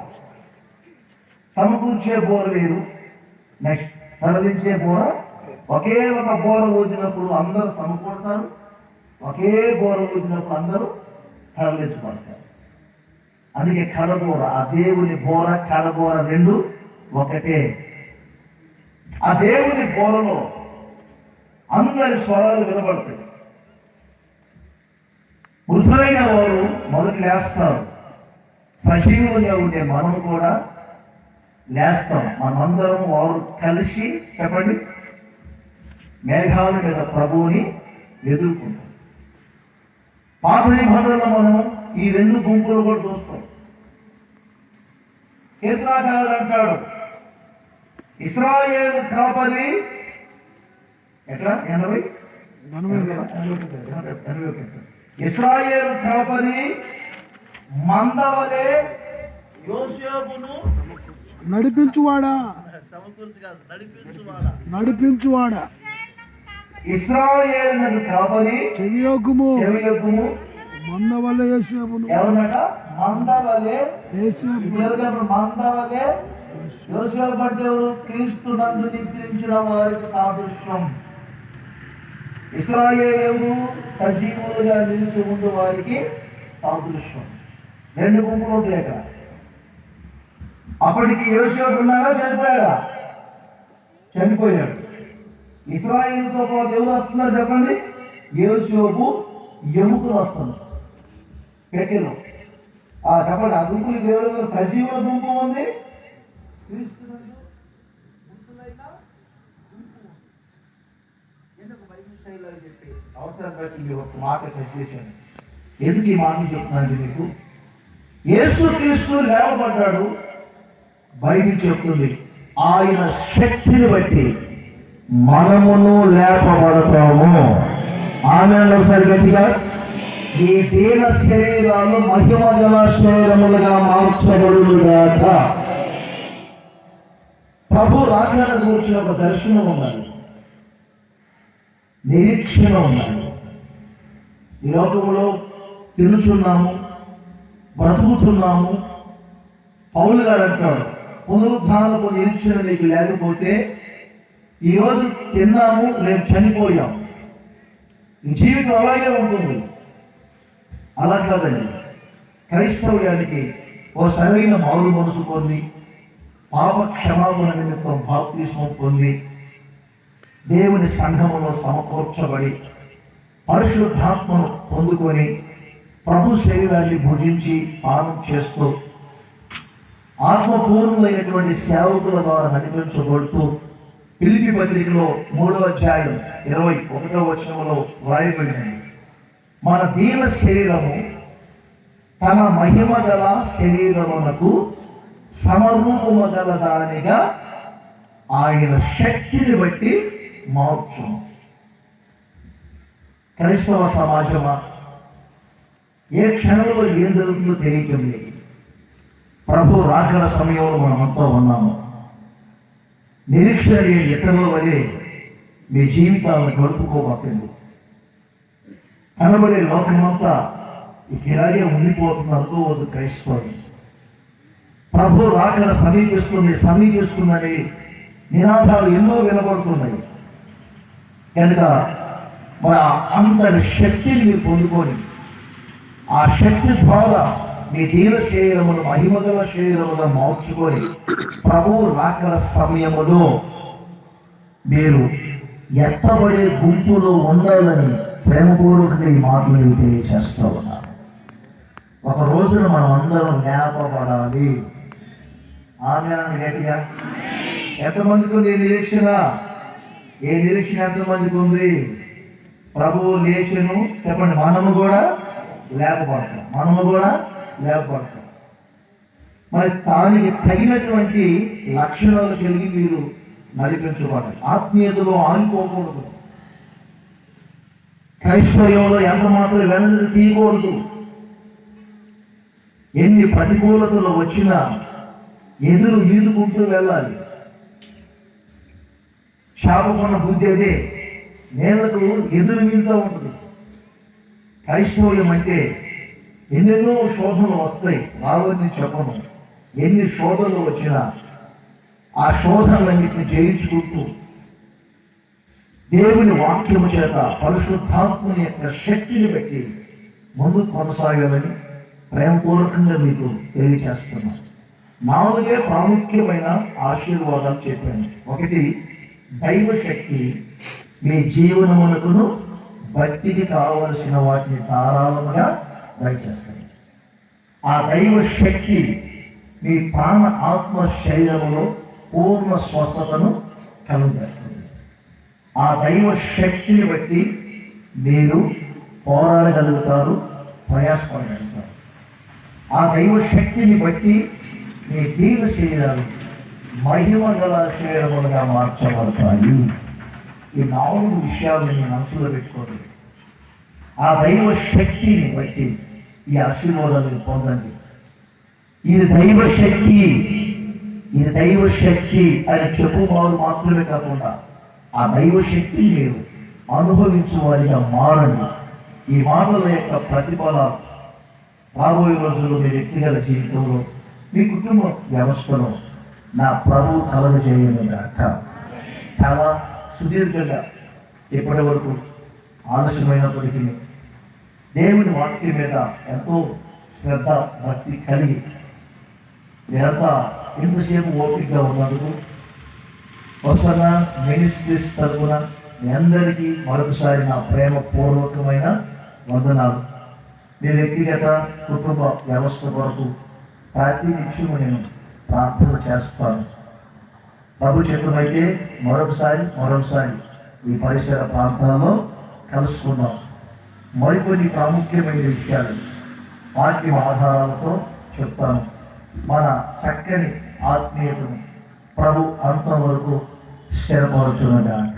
సమకూర్చే బోర వేరు, నెక్స్ట్ తరలించే బోర. ఒకే ఒక బోర ఊదినప్పుడు అందరూ సమకూడతారు, ఒకే బోర ఊదినప్పుడు అందరూ తరలించబడతారు. అందుకే కడబోర, ఆ దేవుని బోర కడబోర రెండు ఒకటే. ఆ దేవుని బోరలో అందరి స్వరాలు వినబడతాయి. మృతులైన వారు మొదటి లేస్తారు, సజీవులుగా ఉండే మనం కూడా లేస్తాం. మనమందరం వారు కలిసి చెప్పండి మేఘాల మీద ప్రభువుని ఎదుర్కొంటాం. పాత నిబంధనలో మనం ఈ రెండు గుంపులు కూడా చూస్తాం. కీర్తనాకారుడు అంటాడు, ఇశ్రాయేలు కాపరి ఎట్లా 80 ఇశ్రాయేలు కాపరి మందవలే యోసేపును నడిపించువాడా, నడిపించువాడా. ఇశ్రాయేలు కాపరి చెవియొగ్గుము చెవియొగ్గుము మందవల్ల యోసేపును. ఎవరట? మందవలే యోసేపు. మందవలే యోసేపు అంటే ఎవరు? క్రీస్తు నందు నిద్రించిన వారికి సాదృశ్యం. ఇశ్రాయేలు సజీవులుగా నిలిచి ముందు వారికి సాదృశ్యం. రెండు గుంపులు ఉంటాయి అక్కడ. అప్పటికి యోసేపు ఉన్నారా, చనిపోయాడా? చనిపోయాడు. ఇశ్రాయేలుతో పాటు ఎవరు వస్తున్నారు చెప్పండి? యోసేపు ఎముకలు వస్తున్నారు పెట్టెలో. చెప్పండి, ఆ గుంపులు దేవుడు సజీవ గుంపు ఉంది, చెప్పి అవసరం బట్టి ఒక మాట చేశాను. ఎందుకు ఈ మాట చెప్తున్నాను మీకు? యేసు క్రీస్తు లేవబడ్డాడు. బైబిల్ చెప్తుంది ఆయన శక్తిని బట్టి మనమును లేపబడతాము. ఆమె ఒకసారి గట్టిగా, ఈ దీన శరీరాలు మహిమ గల శరీరములుగా మార్చబడుగాక. ప్రభు రాకడ గురించి ఒక దర్శనం ఉండాలి, నిరీక్షణ ఉండాలి. ఈ లోకంలో తిరుగుతున్నాము, బ్రతుకుతున్నాము. పౌలు గారు అంటాడు, పునరుద్ధానపు నిరీక్షణ నీకు లేకపోతే ఈరోజు తిన్నాము, రేపు చనిపోయాం, ఈ జీవితం అలాగే ఉంటుంది. అలా కాదండి. క్రైస్తవ్యానికి ఓ సరైన మారు మనసు పొంది, పాప క్షమాపణ నిమిత్తం బాప్తిస్మం పొంది, దేవుని సంఘములో సమకూర్చబడి, పరిశుద్ధాత్మను పొందుకొని ప్రభు శరీరాన్ని భుజించి పానం చేస్తూ ఆత్మపూర్ణమైనటువంటి సేవకుల ద్వారా నడిపించబడుతూ ఫిలిప్పీ పత్రికలో 3వ అధ్యాయం 21వ వచనంలో వ్రాయబడింది, మన దీన శరీరము తన మహిమ గల శరీరమునకు సమరూపము గల దానిగా ఆయన శక్తిని బట్టి మార్చును. క్రైస్తవ సమాజమా, ఏ క్షణంలో ఏం జరుగుతుందో తెలియటం లేదు. ప్రభు రాకడ సమయంలో మనమంతా ఉన్నాము. నిరీక్షణ లేని ఇతరుల వలె మీ జీవితాలను గడుపుకోబట్టండి. కనబడే లోకమంతా ఇలాగే ఉండిపోతుంది అనుకోవద్దు క్రైస్తవులు. ప్రభు రాకడ సమీపిస్తుందని నినాదాలు ఎన్నో వినబడుతున్నాయి కనుక మరి అంతటి శక్తిని మీరు పొందుకొని, ఆ శక్తి ద్వారా మీ దీన శరీరమును మహిమగల శరీరముగా మార్చుకొని ప్రభువు రాకడ సమయములో మీరు ఎత్తబడే గుంపులో ఉండాలని ప్రేమపూర్వకంగా ఈ మాటలు నేను తెలియజేస్తూ ఉన్నాను. ఒక రోజున మనం అందరం జ్ఞాపపడాలి. ఆమెను గట్టిగా. ఎంతమందికి ఉంది నిరీక్షణ? ఏ నిరీక్షణ ఎంతమందికి ఉంది? ప్రభువు లేచెను చెప్పండి, మనము కూడా లేపబడతాం. మరి దానికి తగినటువంటి లక్షణాలు కలిగి మీరు నడిపించబడాలి. ఆత్మీయతలో ఆనుకోకూడదు, క్రైస్తవ్యంలో ఎంత మాత్రం వెనక్కి తీయకూడదు. ఎన్ని ప్రతికూలతలు వచ్చినా ఎదురు ఈదుకుంటూ వెళ్ళాలి. శాపకున్న బుద్ధి అదే, నేలకు ఎదురు వీలుతూ ఉంటుంది. క్రైస్తవ్యం అంటే ఎన్నెన్నో శోధనలు వస్తాయి, రావని చెప్పను. ఎన్ని శోధనలు వచ్చినా ఆ శోధనలన్నింటినీ జయించుకుంటూ దేవుని వాక్యము చేత పరిశుద్ధాత్మని యొక్క శక్తిని బట్టి ముందుకు కొనసాగాలని ప్రేమపూర్వకంగా మీకు తెలియచేస్తున్నాను. 4 ప్రాముఖ్యమైన ఆశీర్వాదాలు చెప్పాను. 1, దైవ శక్తి మీ జీవనమునకును భక్తికి కావలసిన వాటిని ధారాళముగా దయచేస్తాయి. ఆ దైవ శక్తి మీ ప్రాణ ఆత్మ శరీరములో పూర్ణ స్వస్థతను కలుగజేస్తుంది. ఆ దైవ శక్తిని బట్టి మీరు పోరాడగలుగుతారు, ప్రయాసపడగలుగుతారు. ఆ దైవ శక్తిని బట్టి మీ దీన శరీరాలు మహిమ గల శరీరములుగా మార్చబడతాయి. ఈ 4 విషయాలు మీ మనసులో పెట్టుకోండి. ఆ దైవ శక్తిని బట్టి ఈ ఆశీర్వాదాలను పొందండి. ఇది దైవ శక్తి, ఇది దైవ శక్తి అని చెప్పువారు మాత్రమే కాకుండా ఆ దైవ శక్తిని మీరు అనుభవించే వారిగా మారండి. ఈ మాటల యొక్క ప్రతిఫలం రాబోయే రోజుల్లో మీ వ్యక్తిగత జీవితంలో, మీ కుటుంబ వ్యవస్థలో నా ప్రభు కలగ చేయనుగాక. చాలా సుదీర్ఘంగా ఇప్పటి వరకు ఆలస్యమైనప్పటికీ దేవుని వాక్యం మీద ఎంతో శ్రద్ధ భక్తి కలిగి మీరంతా ఎంతసేపు ఓపికగా ఉన్నందుకు వస్తున్న మినిస్ట్రీస్ తరఫున మీ అందరికీ మరొకసారి నా ప్రేమపూర్వకమైన వందనాలు. మీ వ్యక్తిగత కుటుంబ వ్యవస్థ కొరకు ప్రాతినిధ్యము నేను ప్రార్థన చేస్తాను. ప్రభు చిత్తమైతే మరొకసారి ఈ పరిసర ప్రాంతాల్లో కలుసుకుందాం. మరికొన్ని ప్రాముఖ్యమైన విషయాలు వాక్యం ఆధారాలతో చెప్తాను. మన చక్కని ఆత్మీయతను ప్రభు అంతం వరకు స్థిరపరచునుగాక.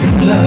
Hallelujah.